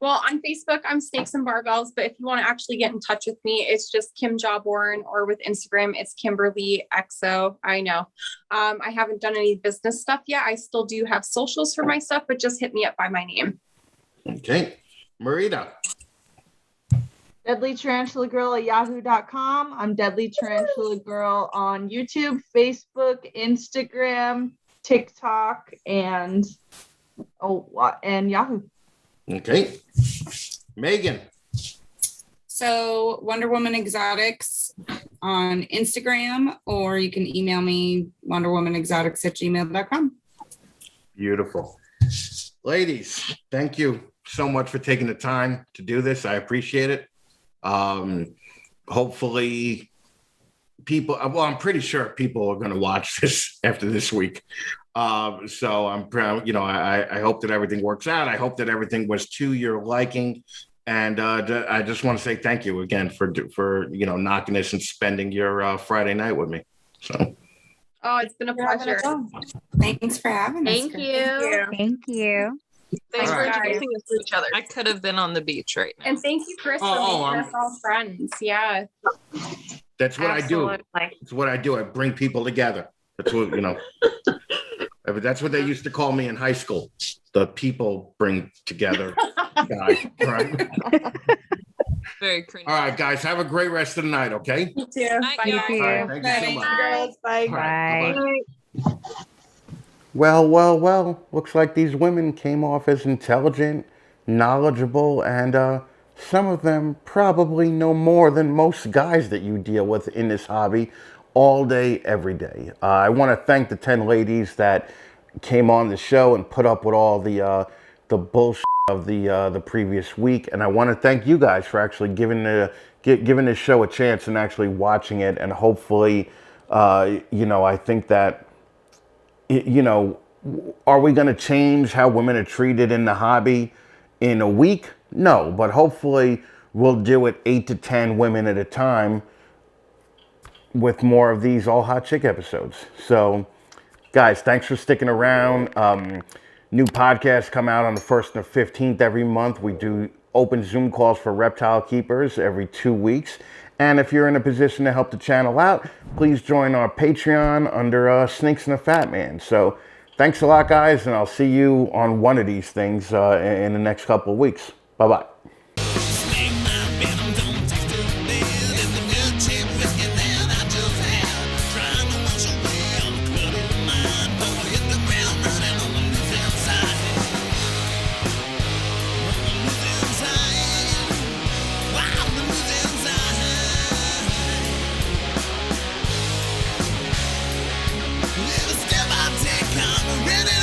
Well, on Facebook, I'm Snakes and Barbells, but if you want to actually get in touch with me, it's just Kim Jawborn, or with Instagram, it's Kimberly XO. I know. I haven't done any business stuff yet. I still do have socials for my stuff, but just hit me up by my name. Okay. Marita. Deadly Tarantula Girl at yahoo.com. I'm Deadly Tarantula Girl on YouTube, Facebook, Instagram, TikTok, and Yahoo. Okay. Meghan. So Wonder Woman Exotics on Instagram, or you can email me wonderwomanexotics@gmail.com. Beautiful. Ladies, thank you so much for taking the time to do this. I appreciate it. Hopefully people, well, I'm pretty sure people are going to watch this after this week. So I'm proud, I hope that everything works out. I hope that everything was to your liking. And I just want to say thank you again for knocking this and spending your Friday night with me. So. Oh, it's been a pleasure. Thanks for having us. Thank you. Thank you. Thanks for Alright. introducing us to each other. I could have been on the beach right now. And thank you, Chris, for making us all friends. Yeah. That's what I do. Absolutely. That's what I do. I bring people together. That's what, that's what they used to call me in high school. The people bring together guy. Right? Very cringy. All right, guys. Have a great rest of the night, okay? You too. Bye, You guys. too. All right, thank you so much. Girls, bye. All right, bye-bye. Bye. Well. Looks like these women came off as intelligent, knowledgeable, and some of them probably know more than most guys that you deal with in this hobby all day, every day. I want to thank the 10 ladies that came on the show and put up with all the bullshit of the previous week, and I want to thank you guys for actually giving this show a chance and actually watching it, and hopefully, I think that. Are we going to change how women are treated in the hobby in a week? No, but hopefully we'll do it 8 to 10 women at a time with more of these all hot chick episodes. So, guys, thanks for sticking around. New podcasts come out on the 1st and the 15th every month. We do open Zoom calls for reptile keepers every 2 weeks. And if you're in a position to help the channel out, please join our Patreon under Snakes and the Fatman. So thanks a lot, guys, and I'll see you on one of these things in the next couple of weeks. Bye-bye. Ready